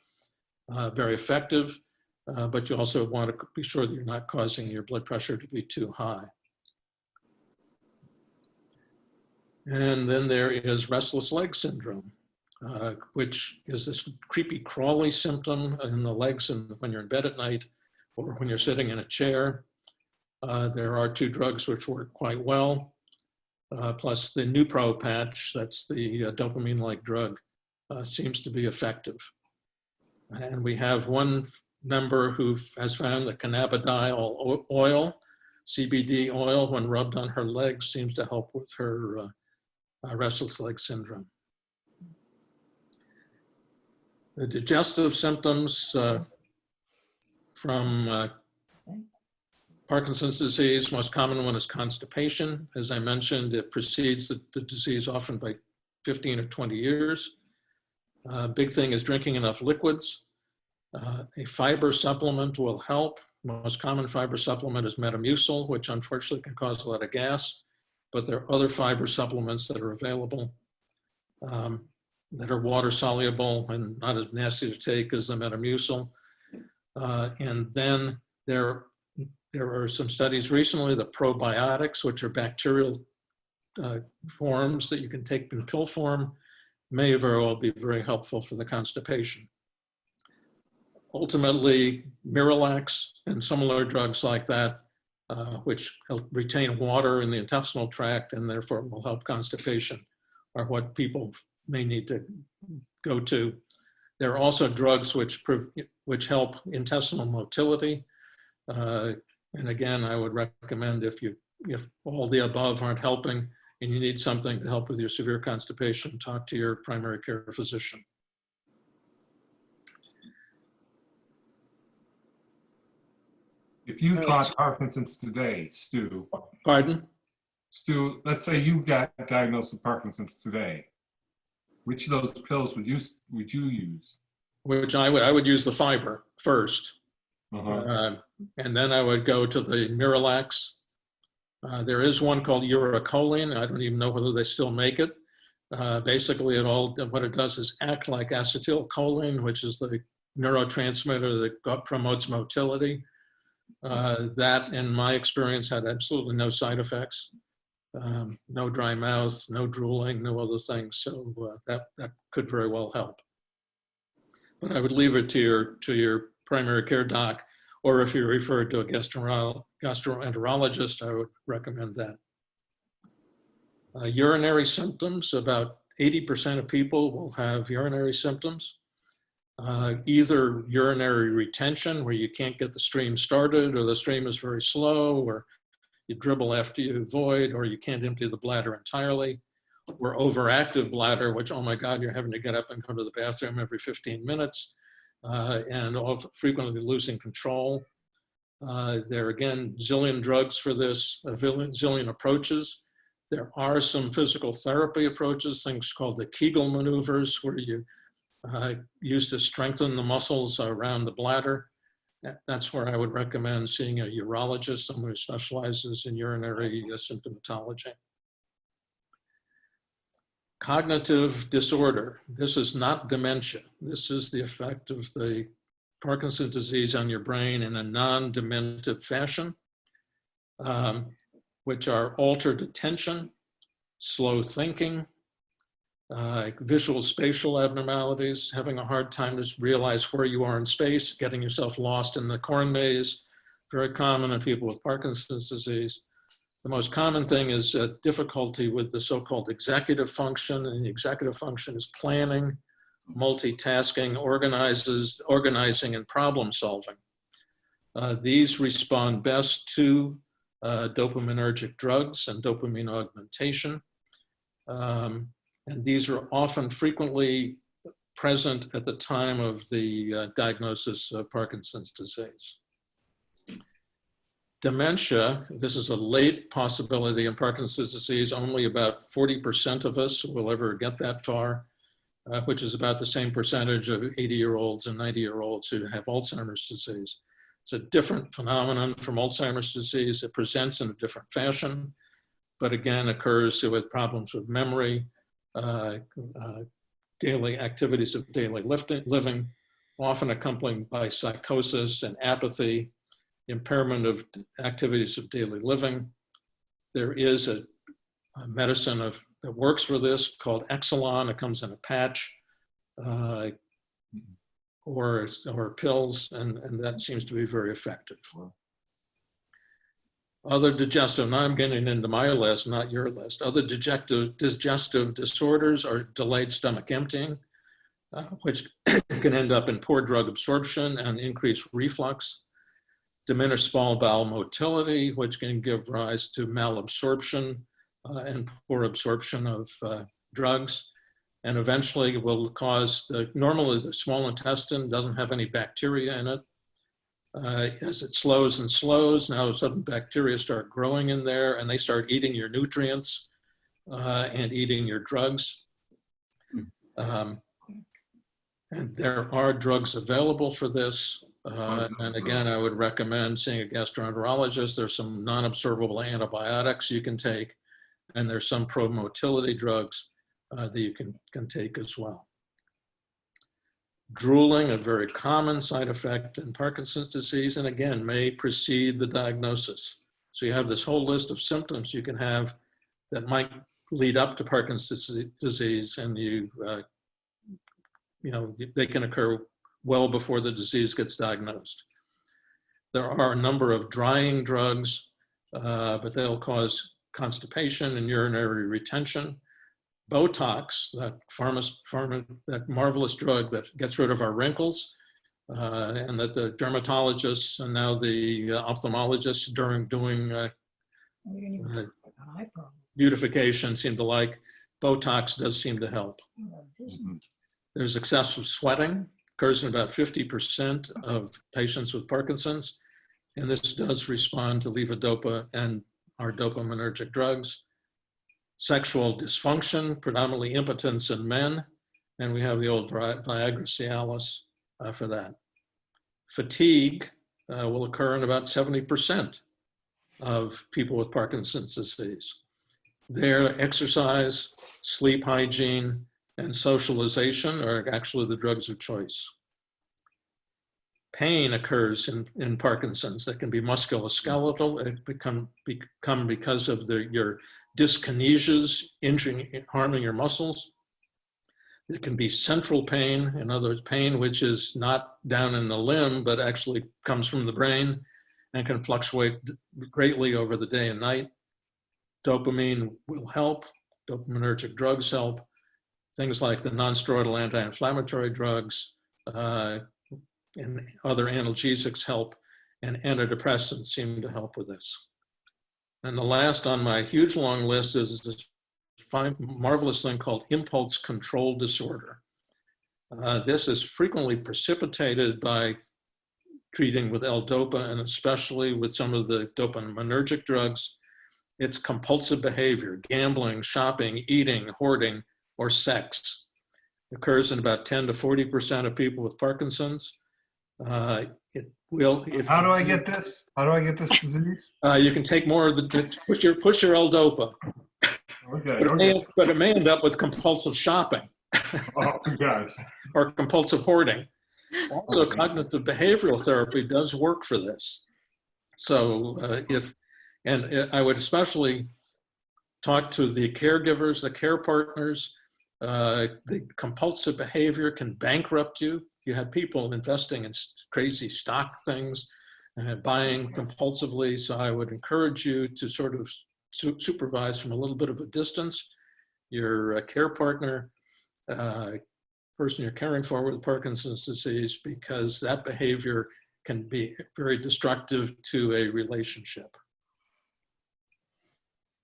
Very effective, but you also want to be sure that you're not causing your blood pressure to be too high. And then there is restless leg syndrome, which is this creepy crawly symptom in the legs and when you're in bed at night or when you're sitting in a chair. There are 2 drugs which work quite well. plus the Nupro patch, that's the dopamine-like drug, seems to be effective. And we have one member who has found that cannabidiol oil, CBD oil, when rubbed on her legs, seems to help with her restless leg syndrome. The digestive symptoms from Parkinson's disease, most common one is constipation. As I mentioned, it precedes the disease often by 15 or 20 years. Big thing is drinking enough liquids. A fiber supplement will help. Most common fiber supplement is Metamucil, which unfortunately can cause a lot of gas, but there are other fiber supplements that are available that are water soluble and not as nasty to take as the Metamucil. And then there are some studies recently, the probiotics, which are bacterial forms that you can take in pill form, may very well be very helpful for the constipation. Ultimately, Miralax and similar drugs like that, which retain water in the intestinal tract and therefore will help constipation, are what people may need to go to. There are also drugs which help intestinal motility. And again, I would recommend if all the above aren't helping and you need something to help with your severe constipation, talk to your primary care physician. If you taught Parkinson's today, Stu. Pardon? Stu, let's say you got diagnosed with Parkinson's today. Which of those pills would you use? Which I would use the fiber first. Uh-huh. And then I would go to the Miralax. There is one called Urocholine. I don't even know whether they still make it. Basically, what it does is act like acetylcholine, which is the neurotransmitter that promotes motility. That, in my experience, had absolutely no side effects. No dry mouth, no drooling, no other things. So that could very well help. But I would leave it to your primary care doc, or if you're referred to a gastroenterologist, I would recommend that. Urinary symptoms, about 80% of people will have urinary symptoms. Either urinary retention, where you can't get the stream started, or the stream is very slow, or you dribble after you void, or you can't empty the bladder entirely, or overactive bladder, which, oh my God, you're having to get up and go to the bathroom every 15 minutes, and frequently losing control. There are, again, zillion drugs for this, zillion approaches. There are some physical therapy approaches, things called the Kegel maneuvers, where you use to strengthen the muscles around the bladder. That's where I would recommend seeing a urologist, someone who specializes in urinary symptomatology. Cognitive disorder. This is not dementia. This is the effect of the Parkinson's disease on your brain in a non-dementive fashion, which are altered attention, slow thinking, visual spatial abnormalities, having a hard time to realize where you are in space, getting yourself lost in the corn maze, very common in people with Parkinson's disease. The most common thing is difficulty with the so-called executive function, and the executive function is planning, multitasking, organizing, and problem solving. These respond best to dopaminergic drugs and dopamine augmentation. And these are often frequently present at the time of the diagnosis of Parkinson's disease. Dementia, this is a late possibility in Parkinson's disease. Only about 40% of us will ever get that far, which is about the same percentage of 80-year-olds and 90-year-olds who have Alzheimer's disease. It's a different phenomenon from Alzheimer's disease. It presents in a different fashion, but again, occurs with problems with memory, daily activities of daily living, often accompanied by psychosis and apathy, impairment of activities of daily living. There is a medicine that works for this called Exelon. It comes in a patch or pills, and that seems to be very effective. Other digestive, now I'm getting into my list, not your list. Other digestive disorders are delayed stomach emptying, which can end up in poor drug absorption and increased reflux. Diminished small bowel motility, which can give rise to malabsorption and poor absorption of drugs. And eventually will cause, normally the small intestine doesn't have any bacteria in it. As it slows and slows, now sudden bacteria start growing in there and they start eating your nutrients and eating your drugs. And there are drugs available for this. And again, I would recommend seeing a gastroenterologist. There's some non-absorbable antibiotics you can take, and there's some pro-motility drugs that you can take as well. Drooling, a very common side effect in Parkinson's disease, and again, may precede the diagnosis. So you have this whole list of symptoms you can have that might lead up to Parkinson's disease, and they can occur well before the disease gets diagnosed. There are a number of drying drugs, but they'll cause constipation and urinary retention. Botox, that that marvelous drug that gets rid of our wrinkles, and that the dermatologists and now the ophthalmologists doing beautification seem to like. Botox does seem to help. There's excessive sweating, occurs in about 50% of patients with Parkinson's, and this does respond to levodopa and our dopaminergic drugs. Sexual dysfunction, predominantly impotence in men, and we have the old Viagra Cialis for that. Fatigue will occur in about 70% of people with Parkinson's disease. Their exercise, sleep hygiene, and socialization are actually the drugs of choice. Pain occurs in Parkinson's that can be musculoskeletal. It become because of your dyskinesias, injuring, harming your muscles. It can be central pain, in other words, pain which is not down in the limb, but actually comes from the brain and can fluctuate greatly over the day and night. Dopamine will help. Dopaminergic drugs help. Things like the non-steroidal anti-inflammatory drugs and other analgesics help, and antidepressants seem to help with this. And the last on my huge long list is this marvelous thing called impulse control disorder. This is frequently precipitated by treating with L-Dopa, and especially with some of the dopaminergic drugs. It's compulsive behavior, gambling, shopping, eating, hoarding, or sex. It occurs in about 10 to 40% of people with Parkinson's. It will. How do I get this? How do I get this disease? You can take more of the push your L-Dopa. Okay. But it may end up with compulsive shopping. Oh gosh. Or compulsive hoarding. Also, cognitive behavioral therapy does work for this. So I would especially talk to the caregivers, the care partners. The compulsive behavior can bankrupt you. You have people investing in crazy stock things, buying compulsively. So I would encourage you to sort of supervise from a little bit of a distance your care partner, person you're caring for with Parkinson's disease, because that behavior can be very destructive to a relationship.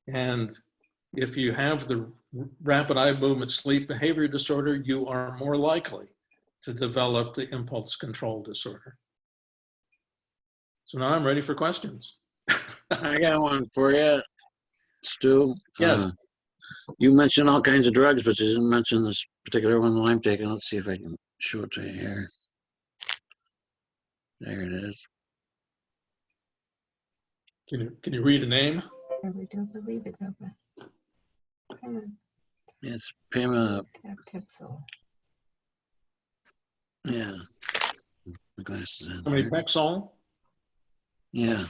And if you have the rapid eye movement sleep behavior disorder, you are more likely to develop the impulse control disorder. So now I'm ready for questions. I got one for you, Stu. Yes. You mentioned all kinds of drugs, but you didn't mention this particular one that I'm taking. Let's see if I can show it to you here. There it is. Can you read a name? Carbidopa Levodopa. It's Pima. Pixel. Yeah. My glasses on. Pramipexole? Yeah.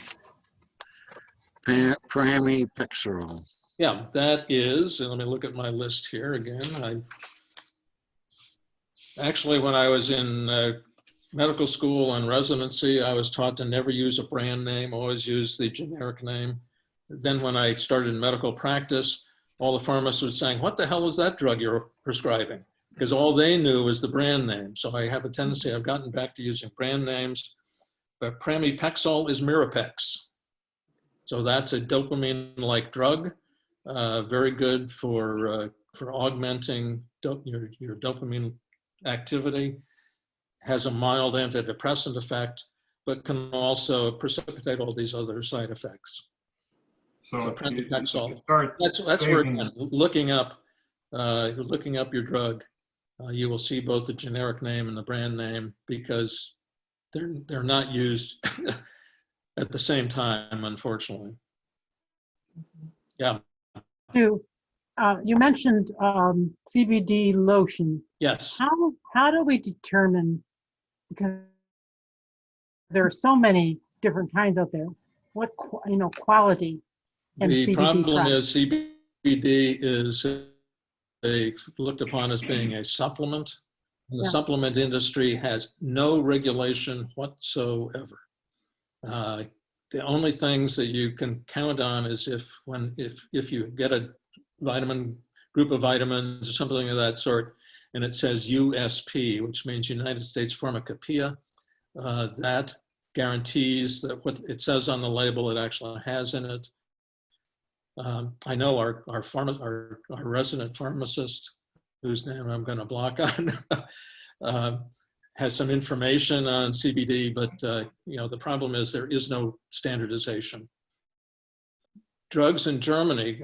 Pramipexole. Yeah, that is, and let me look at my list here again. Actually, when I was in medical school and residency, I was taught to never use a brand name, always use the generic name. Then when I started in medical practice, all the pharmacists were saying, what the hell is that drug you're prescribing? Because all they knew was the brand name. So I have a tendency, I've gotten back to using brand names, but pramipexole is Mirapex. So that's a dopamine-like drug, very good for augmenting your dopamine activity, has a mild antidepressant effect, but can also precipitate all these other side effects. So pramipexole. start That's where, saving- again, looking up your drug, you will see both the generic name and the brand name, because they're not used at the same time, unfortunately. Yeah. You mentioned CBD lotion. Yes. How do we determine, because there are so many different kinds out there, what quality and The CBD problem products? is CBD is looked upon as being a supplement. And the Yeah. supplement industry has no regulation whatsoever. The only things that you can count on is if you get a group of vitamins or something of that sort, and it says USP, which means United States Pharmacopoeia, that guarantees that what it says on the label it actually has in it. I know our resident pharmacist, whose name I'm going to block on, has some information on CBD, but the problem is there is no standardization. Drugs in Germany,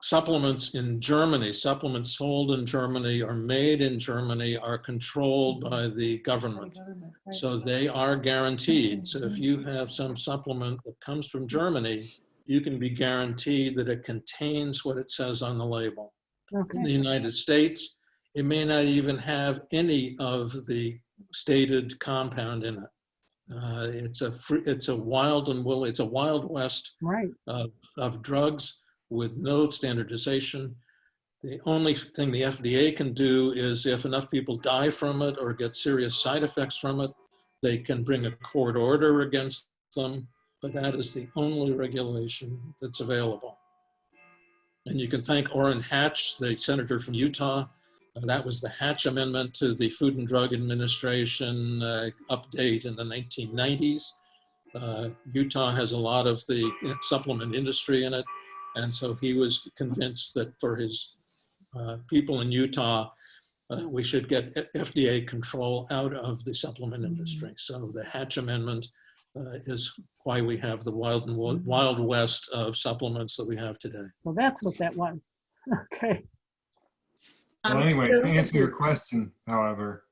supplements in Germany, supplements sold in Germany or made in Germany are controlled by the government. So they are guaranteed. So if you have some supplement that comes from Germany, you can be guaranteed that it contains what it says on the label. Okay. In the United States, it may not even have any of the stated compound in it. It's a wild west Right. of drugs with no standardization. The only thing the FDA can do is if enough people die from it or get serious side effects from it, they can bring a court order against them, but that is the only regulation that's available. And you can thank Orrin Hatch, the senator from Utah. That was the Hatch Amendment to the Food and Drug Administration update in the 1990s. Utah has a lot of the supplement industry in it. And so he was convinced that for his people in Utah, we should get FDA control out of the supplement industry. So the Hatch Amendment is why we have the wild west of supplements that we have today. Well, that's what that was. Okay. Well, anyway, to answer your question, however,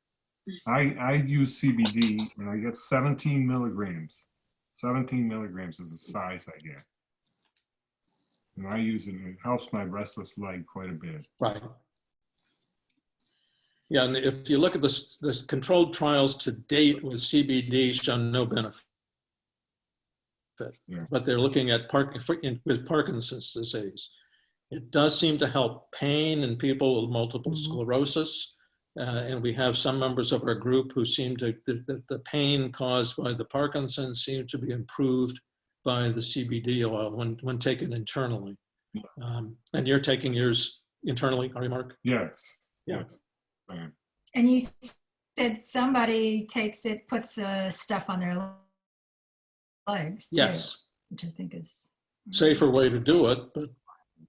I use CBD and I get 17 milligrams. 17 milligrams is the size I get. And I use it, and it helps my restless leg quite a bit. Right. Yeah, and if you look at the controlled trials to date with CBD, shown no benefit. Yeah. But they're looking at with Parkinson's disease. It does seem to help pain in people with multiple sclerosis. And we have some members of our group who seem to, the pain caused by the Parkinson's seem to be improved by the CBD oil when taken internally. And you're taking yours internally, are you, Mark? Yes. Yeah. Yes. I am. And you said somebody takes it, puts the stuff on their legs too, Yes. which I think is Safer way to do it, but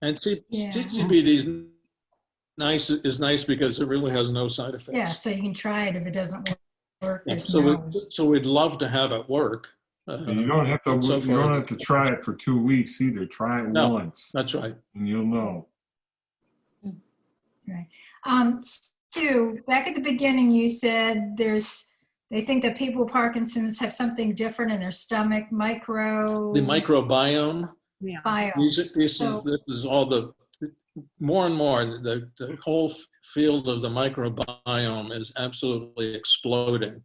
CBD is nice because it really has no side effects. Yeah, so you can try it if it doesn't work. Yeah, there's so we'd love to have it work. And you don't have to. so You far- don't have to try it for 2 weeks either. Try it No. once, That's right. and you'll know. Right. Stu, back at the beginning, you said they think that people with Parkinson's have something different in their stomach, The microbiome. Yeah. biome. This is all the more and more the whole field of the microbiome is absolutely exploding.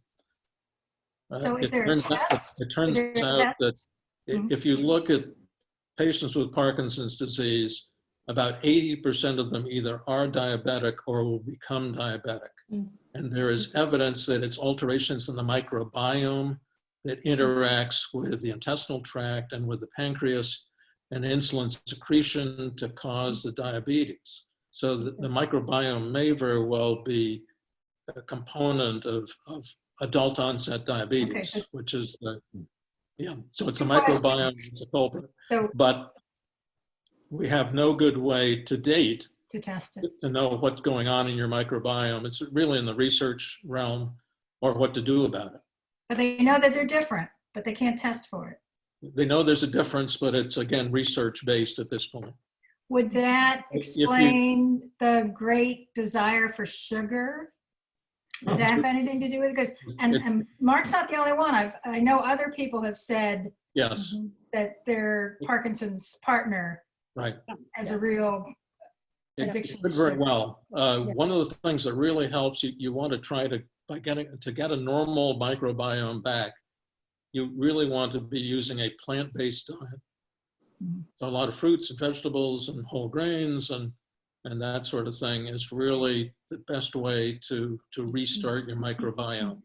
So is It there a turns out- test? It turns Is there a out that test? Mhm. if you look at patients with Parkinson's disease, about 80% of them either are diabetic or will become diabetic. Mm. And there is evidence that it's alterations in the microbiome that interacts with the intestinal tract and with the pancreas and insulin secretion to cause the diabetes. So the microbiome may very well be a component of adult onset diabetes, Okay, so- which is the, so it's a Two microbiome questions. that's a culprit. So But we have no good way to date to test it. to know what's going on in your microbiome. It's really in the research realm, or what to do about it. But they know that they're different, but they can't test for it. They know there's a difference, but it's, again, research-based at this point. Would that If you- explain the great desire for sugar? Would that have anything to do with it? Because, and Mark's not the only one. I know other people have said Yes, that their Parkinson's partner right. has a real It addiction. could to very sugar. well. One of the things that really helps, you want to try to, get a normal microbiome back, you really want to be using a plant-based diet. So a lot of fruits and vegetables and whole grains and that sort of thing is really the best way to restart your microbiome.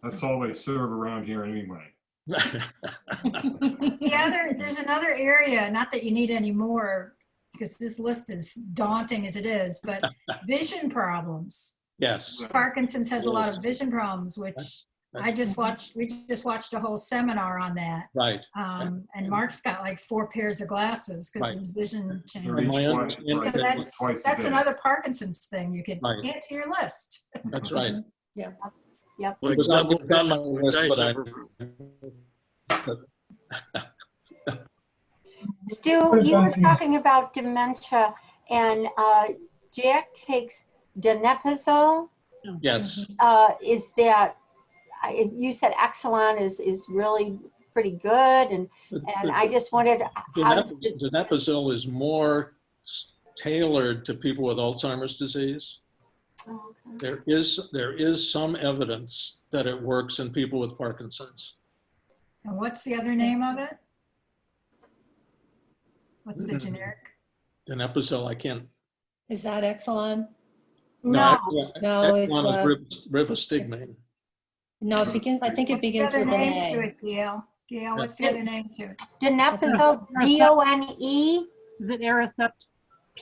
That's all they serve around here anyway. There's another area, not that you need any more, because this list is daunting as it is, but vision problems. Yes, Parkinson's has a lot of vision problems, which we just watched a whole seminar on that. right. And Mark's got like 4 pairs of glasses because Right. his vision They're changed. each My twice- understanding- So right, twice a that's day. another Parkinson's thing you could Right. add to your list. That's right. Yep. It was on my list, I but suffer Stu, you were talking about dementia, and Jack takes donepezil. yes, Is that, you said Exelon is really pretty good, and I just wondered how. donepezil is more tailored to people with Alzheimer's disease. Oh, okay. There is some evidence that it works in people with Parkinson's. And what's the other name of it? What's the generic? Donepezil, I can't. Is that Exelon? No. No, it's, rivastigmine. No, it begins, I think it What's the begins other with an name to A. it, Gail? Gail, what's the other name to it? Donepezil, DONE. Is it Aricept?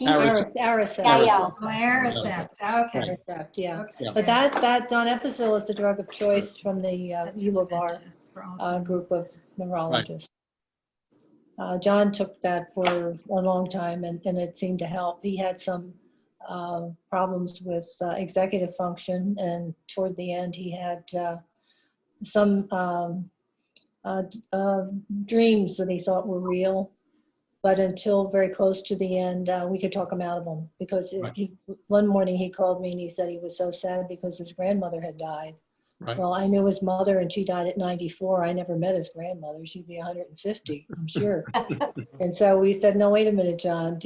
Aricept. Yeah, yeah. Oh, Aricept, okay. Aricept, yeah. Okay. But that donepezil is the drug of choice from the U of R group of neurologists. John took that for a long time and it seemed to help. He had some problems with executive function, and toward the end he had some dreams that he thought were real. But until very close to the end, we could talk him out of them, because one morning he called me and he said he was so sad because his grandmother had died. Right. Well, I knew his mother and she died at 94. I never met his grandmother. She'd be 150, I'm sure. And so we said, no, wait a minute, John,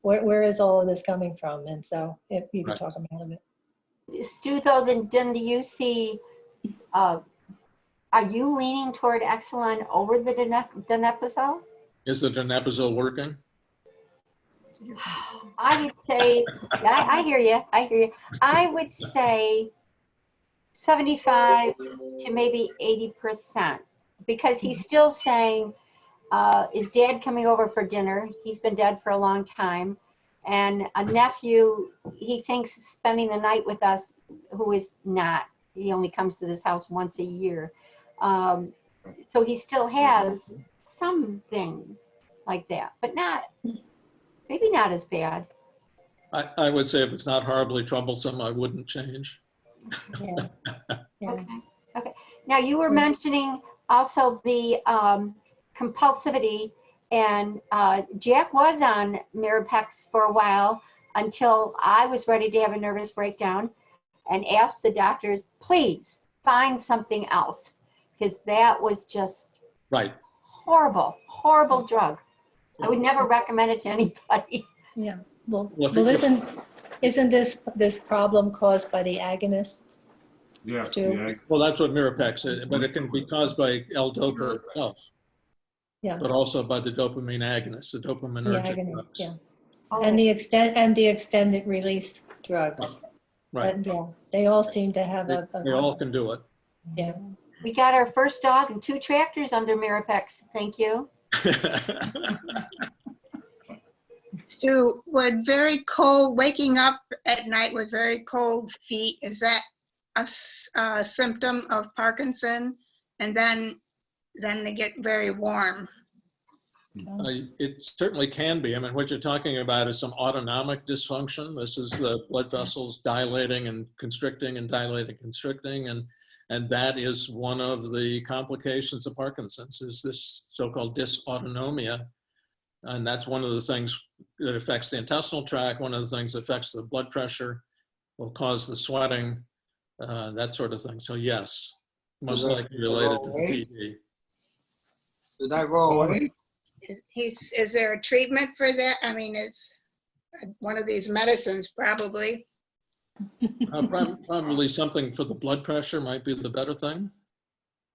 where is all of this coming from? And so you could talk him out of it. Stu, though, then do you see, are you leaning toward Exelon over the donepezil? Is the donepezil working? I would say, I hear you. I would say 75 to maybe 80%, because he's still saying, is dad coming over for dinner? He's been dead for a long time. And a nephew, he thinks, is spending the night with us, who is not. He only comes to this house once a year. So he still has some things like that, but maybe not as bad. I would say if it's not horribly troublesome, I wouldn't change. Yeah. Yeah. Okay. Now you were mentioning also the compulsivity, and Jack was on Mirapex for a while until I was ready to have a nervous breakdown and asked the doctors, please find something else, because that was just horrible drug. I would never recommend it to anybody. Yeah. Well, isn't this problem caused by the agonist? Yes, Stu? Well, that's what Mirapex is, but it can be caused by L-Dopa itself. Yeah. But also by the dopamine agonists, the The dopaminergic agonist, drugs. yeah. And the extended release drugs. Right. But yeah, they all seem to have They all can do it. yeah. We got our first dog and 2 tractors under Mirapex. Thank you. Stu, would very cold, waking up at night with very cold feet, is that a symptom of Parkinson? And then they get very warm. It certainly can be. I mean, what you're talking about is some autonomic dysfunction. This is the blood vessels dilating and constricting and dilating, constricting. And that is one of the complications of Parkinson's, is this so-called dysautonomia. And that's one of the things that affects the intestinal tract. One of the things that affects the blood pressure, will cause the sweating, that sort of thing. So yes, most likely related to the PD. Did that go away? Is there a treatment for that? I mean, it's one of these medicines probably. Probably something for the blood pressure might be the better thing.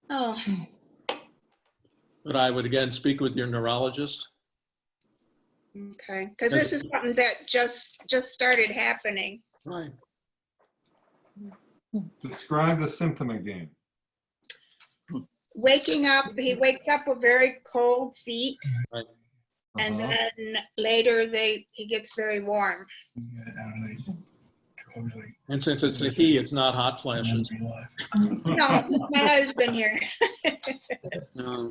Oh, But I would again speak with your neurologist. okay. Because this is something that just started happening. Right. Describe the symptom again. Waking up, he wakes up with very cold feet. Right. And then later he gets very warm. And since it's a he, it's not hot flashes. No, my husband here. No.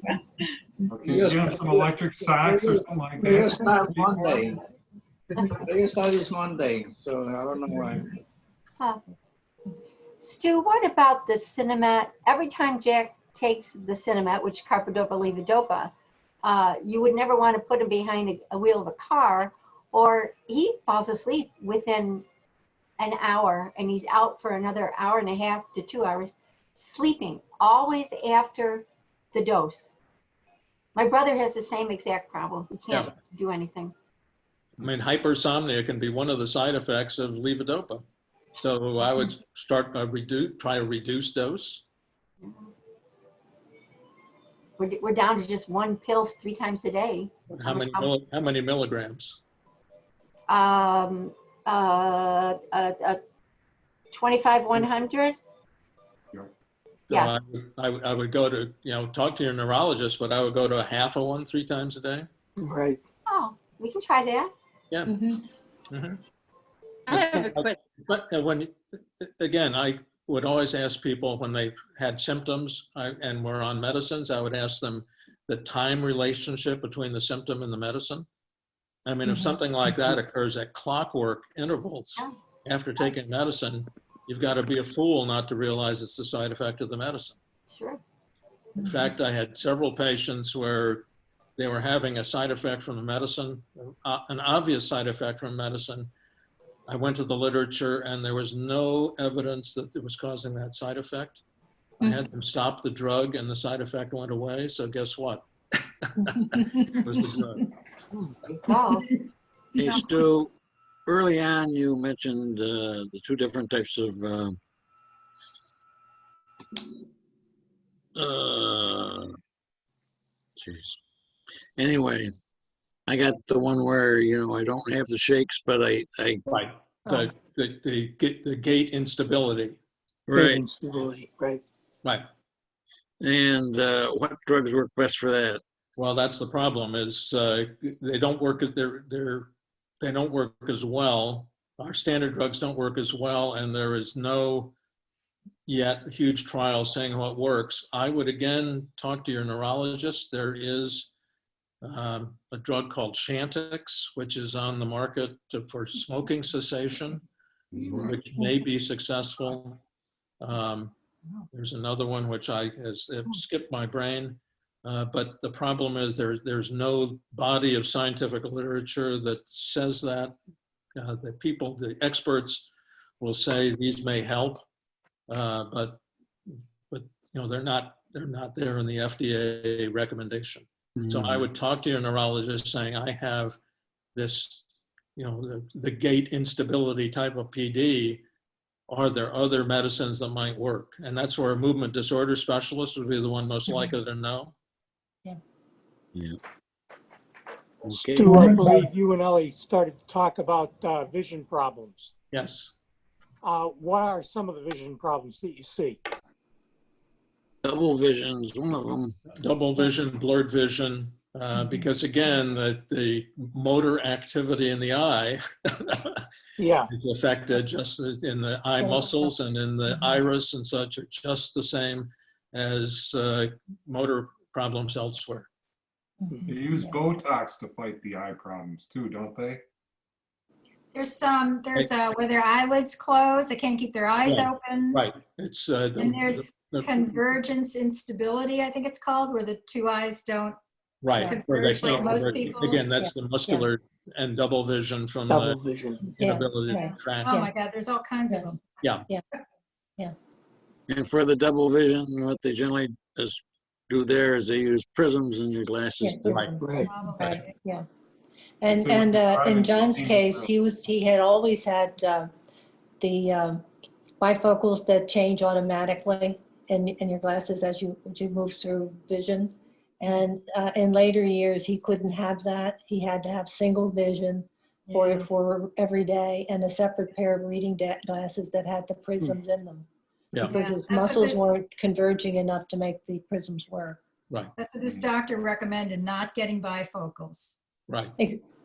Okay, you have some electric socks or something like We're gonna that? start Monday. We're gonna start this Monday, so I don't know why. Huh. Stu, what about the Cinemat? Every time Jack takes the Cinemat, which Carbidopa Levodopa, you would never want to put him behind a wheel of a car, or he falls asleep within an hour and he's out for another hour and a half to 2 hours, sleeping, always after the dose. My brother has the same exact problem. He can't do anything. I mean, hypersomnia can be one of the side effects of levodopa. So I would start try a reduced dose. We're down to just 1 pill 3 times a day. How many milligrams? 25, 100. Yeah. So I would go to, talk to your neurologist, but I would go to a half of one 3 times a day. Right. Oh, we can try that. Yeah. I have a question. But again, I would always ask people when they had symptoms and were on medicines, I would ask them the time relationship between the symptom and the medicine. I mean, if something like that occurs at clockwork intervals after taking medicine, you've got to be a fool not to realize it's a side effect of the medicine. Sure. In fact, I had several patients where they were having a side effect from the medicine, an obvious side effect from medicine. I went to the literature and there was no evidence that it was causing that side effect. I had them stop the drug and the side effect went away. So guess what? It was the drug. Oh. Hey, Stu, early on you mentioned the 2 different types of geez. Anyway, I got the one where, I don't have the shakes, but I Right. The gait instability. right. Instability, right. Right. And what drugs work best for that? Well, that's the problem is they don't work they don't work as well. Our standard drugs don't work as well, and there is no yet huge trial saying what works. I would again talk to your neurologist. There is a drug called Chantix, which is on the market for smoking cessation, which may be successful. There's another one which has skipped my brain. But the problem is there's no body of scientific literature that says that. The experts will say these may help, but they're not there in the FDA recommendation. So I would talk to your neurologist saying, I have this, the gait instability type of PD. Are there other medicines that might work? And that's where a movement disorder specialist would be the one most likely to know. Yeah. Okay. Stu, I believe you and Ellie started to talk about vision problems. Yes. what are some of the vision problems that you see? Double vision is one of them. Double vision, blurred vision, because again, the motor activity in the eye Yeah. is affected just as in the eye muscles and in the iris and such are just the same as motor problems elsewhere. They use Botox to fight the eye problems too, don't they? There's where their eyelids close, they can't keep their eyes Right. open. Right. It's And there's convergence instability, I think it's called, where the two eyes don't. right. Where they converge like can't most converge. people's. Again, that's the muscular and double vision from Double the vision. inability Yeah, to right. track. Oh my God, there's all kinds of them. And for the double vision, what they generally do there is they use prisms in your glasses. Yeah, Right. Right. Right, yeah. And, So and in private John's routine case, stuff. he had always had the bifocals that change automatically in your glasses as you move through vision. And in later years, he couldn't have that. He had to have single vision for every day and a separate pair of reading glasses that had the prisms in them. Yeah. Because Yeah, his that's what muscles this- weren't converging enough to make the prisms work. Right. That's what this doctor recommended, not getting bifocals. Right.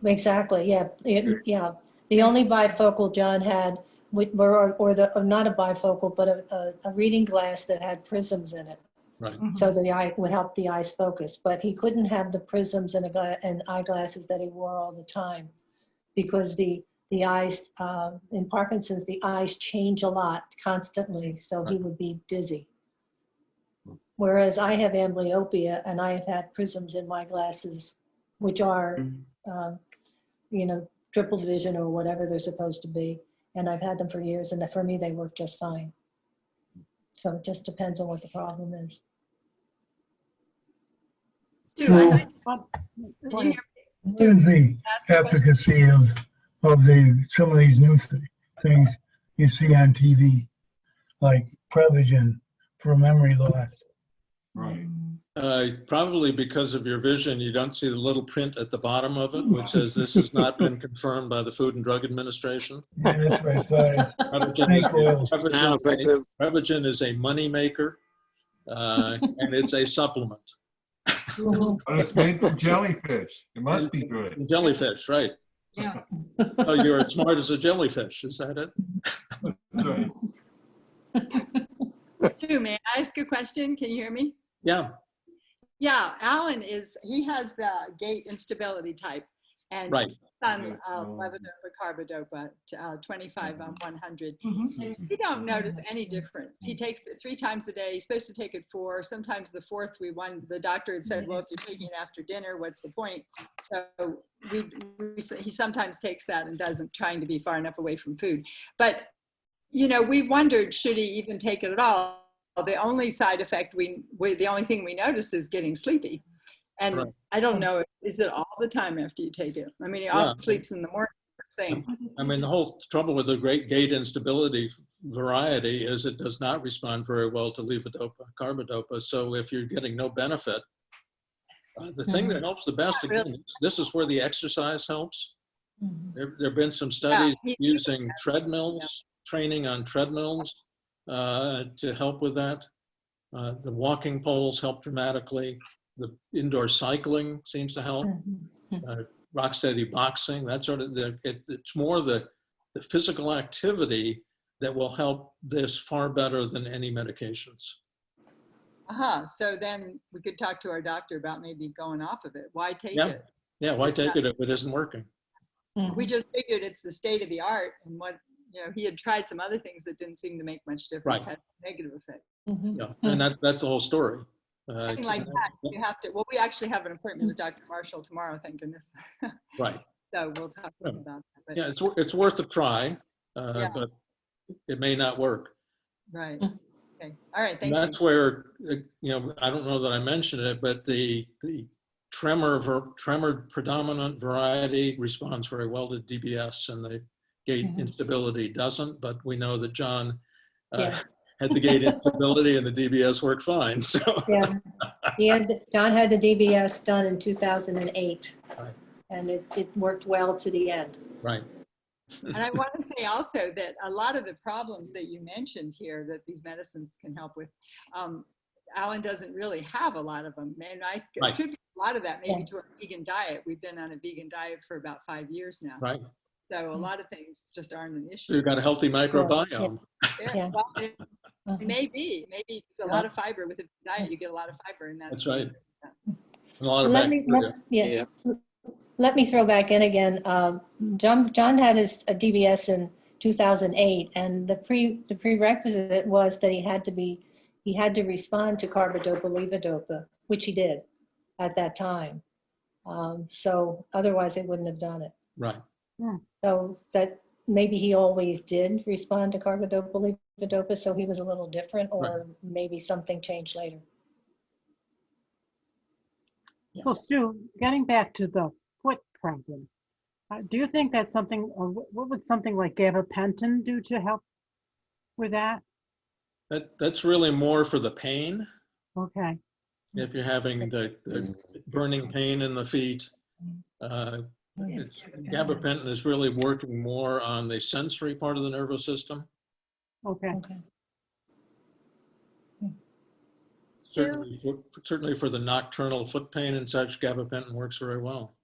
Exactly, yeah, yeah. The only bifocal John had, not a bifocal, but a reading glass that had prisms in it. Right. So the eye would help the eyes focus, but he couldn't have the prisms and eyeglasses that he wore all the time because the eyes, in Parkinson's, the eyes change a lot constantly, so he would be dizzy. Whereas I have amblyopia and I have had prisms in my glasses, which are, triple vision or whatever they're supposed to be. And I've had them for years and for me, they work just fine. So it just depends on what the problem is. Stu, So, did you hear what is the efficacy of some of these new things you see on TV, like Prevagen for memory loss? Right. Probably because of your vision, you don't see the little print at the bottom of it, which says this has not been confirmed by the Food and Drug Administration. Yeah, that's what I thought. Prevagen is a money maker, and it's a supplement. But it's made from jellyfish. It must be good. Jellyfish, right. Yeah. Oh, you're as smart as a jellyfish, is that it? That's right. Stu, may I ask a question? Can you hear me? Yeah. Yeah, Alan he has the gait instability type. And Right. on levodopa, carbidopa, 25 on 100. We don't notice any difference. He takes it 3 times a day. He's supposed to take it 4. Sometimes the 4th, the doctor had said, well, if you're taking it after dinner, what's the point? So he sometimes takes that and doesn't, trying to be far enough away from food. But, we wondered, should he even take it at all? The only side effect the only thing we notice is getting sleepy. And Right. I don't know, is it all the time after you take it? I mean, he often sleeps in the morning, same. I mean, the whole trouble with the great gait instability variety is it does not respond very well to levodopa, carbidopa. So if you're getting no benefit, the thing that helps the best, again, this is where the exercise helps. There have been some studies using treadmills, training on treadmills to help with that. The walking poles help dramatically. The indoor cycling seems to help. Rock steady boxing, that sort of, it's more the physical activity that will help this far better than any medications. So then we could talk to our doctor about maybe going off of it. Why take it? Yeah, why take it if it isn't working? We just figured it's the state of the art, and he had tried some other things that didn't seem to make much difference, had negative effect. Yeah, and that's the whole story. Something like that, you have to, we actually have an appointment with Dr. Marshall tomorrow, thank goodness. Right. So we'll talk about that. But, yeah, it's worth a try, but it may not work. Right. Okay. All right. Thank you. That's where, I don't know that I mentioned it, but the tremor predominant variety responds very well to DBS, and the gait instability doesn't. But we know that John had the gait instability, and the DBS worked fine. So John had the DBS done in 2008, right. and it worked well to the end. Right. And I want to say also that a lot of the problems that you mentioned here that these medicines can help with, Alan doesn't really have a lot of them. And I attribute a lot of that maybe to our vegan diet. We've been on a vegan diet for about 5 years now. Right. So a lot of things just aren't an issue. So you've got a healthy microbiome. Yes, well, it may be. Maybe it's a lot of fiber with a diet. You get a lot of fiber in that. That's right. And a lot of Let me, bacteria. let me throw back in again. John had his DBS in 2008, and the prerequisite was that he had to respond to Carbidopa Levodopa, which he did at that time. So otherwise, they wouldn't have done it. Right. So that maybe he always did respond to Carbidopa Levodopa, so he was a little different, or maybe something changed later. So Stu, getting back to the foot problem, do you think that's something, or what would something like gabapentin do to help with that? That's really more for the pain. Okay. If you're having the burning pain in the feet, gabapentin is really working more on the sensory part of the nervous system. Okay. Certainly for the nocturnal foot pain and such, gabapentin works very well.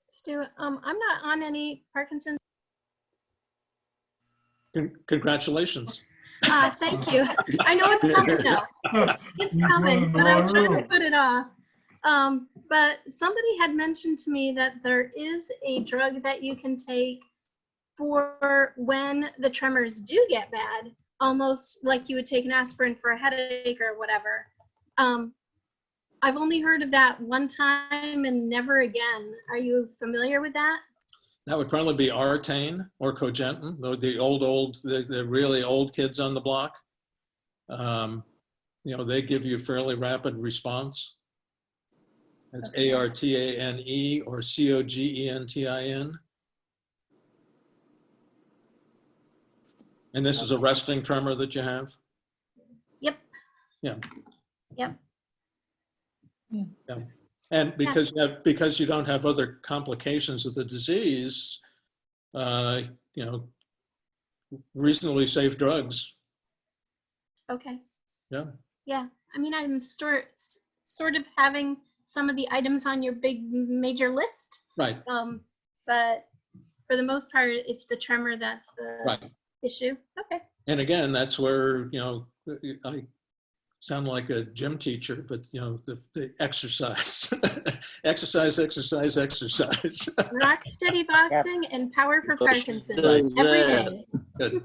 Stu, I'm not on any Parkinson's. Congratulations. Thank you. I know it's coming now. It's coming, but I'm trying to put it off. But somebody had mentioned to me that there is a drug that you can take for when the tremors do get bad, almost like you would take an aspirin for a headache or whatever. I've only heard of that one time and never again. Are you familiar with that? That would probably be Artane or Cogentin, the really old kids on the block. They give you fairly rapid response. That's Artane or Cogentin. And this is a resting tremor that you have? Yep. Yeah. Yep. Yeah. And because you don't have other complications of the disease, reasonably safe drugs. Okay. Yeah. Yeah. I mean, I'm sort of having some of the items on your big major list. Right. But for the most part, it's the tremor that's the issue. Okay. And again, that's where, I sound like a gym teacher, but the exercise, exercise. Rock steady boxing and power for Parkinson's every day. Good.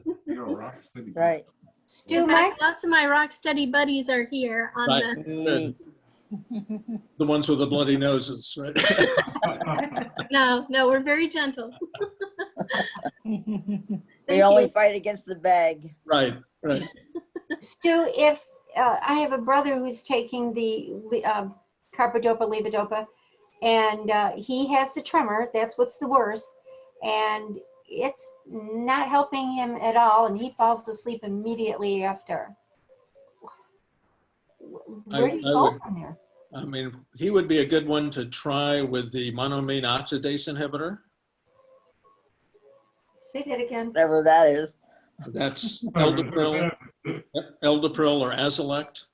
Right. Stu, lots of my rock steady buddies are here on the. The ones with the bloody noses, right? No, we're very gentle. We only fight against the bag. Right. Stu, if I have a brother who's taking the Carbidopa Levodopa, and he has the tremor. That's what's the worst, and it's not helping him at all, and he falls asleep immediately after. Where do you go from there? I mean, he would be a good one to try with the monoamine oxidase inhibitor. Say that again. Whatever that is. That's Eldepril or Azilect.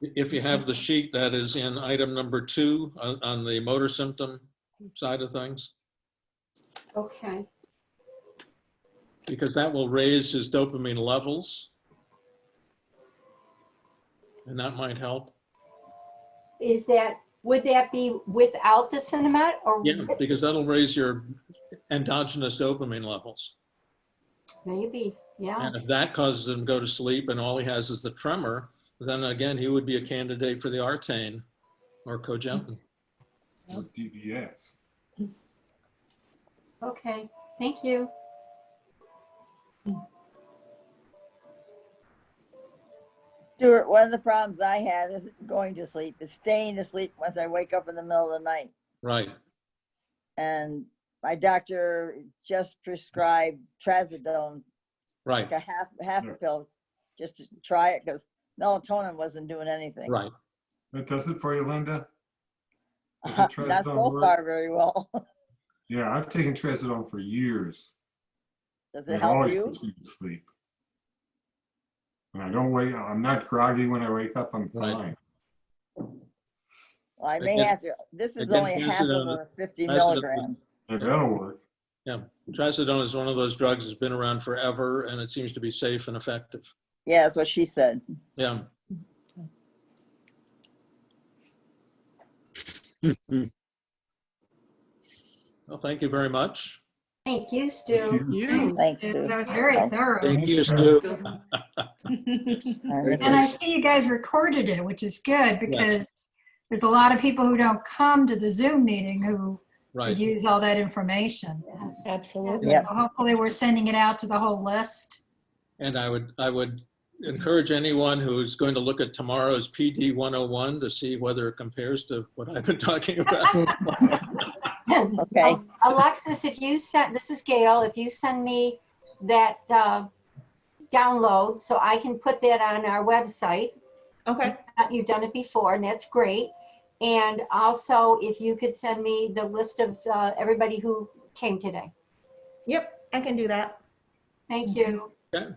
If you have the sheet that is in item number 2 on the motor symptom side of things. Okay. Because that will raise his dopamine levels. And that might help. Would that be without the Cinemat or? Yeah, because that'll raise your endogenous dopamine levels. Maybe, yeah. And if that causes him to go to sleep and all he has is the tremor, then again, he would be a candidate for the Artane or Cogentin. Or DBS. Okay, thank you. Stuart, one of the problems I have is going to sleep, is staying asleep once I wake up in the middle of the night. Right. And my doctor just prescribed trazodone, right, like a half a pill, just to try it because melatonin wasn't doing anything. Right. That does it for you, Linda? Is the Not trazodone so work? far very well. Yeah, I've taken trazodone for years. Does And it help always you? puts me to sleep. And I don't wake, I'm not groggy when I wake up, I'm fine. Well, I may Again- have to, this is again, only half of trazodone- a 50 trazodone- milligram. And that'll work. Yeah, trazodone is one of those drugs that's been around forever, and it seems to be safe and effective. Yeah, that's what she said. Yeah. Well, thank you very much. Thank you, Stu. Thanks, Stu. That was very thorough. Thank you, Stu. And I see you guys recorded it, which is good because there's a lot of people who don't come to the Zoom meeting who Right. could use all that information. Absolutely. Yep. So hopefully we're sending it out to the whole list. And I would encourage anyone who's going to look at tomorrow's PD 101 to see whether it compares to what I've been talking about. Okay. Alexis, if you send, this is Gail, if you send me that download so I can put that on our website. Okay. You've done it before, and that's great. And also, if you could send me the list of everybody who came today. Yep, I can do that. Thank you. Okay.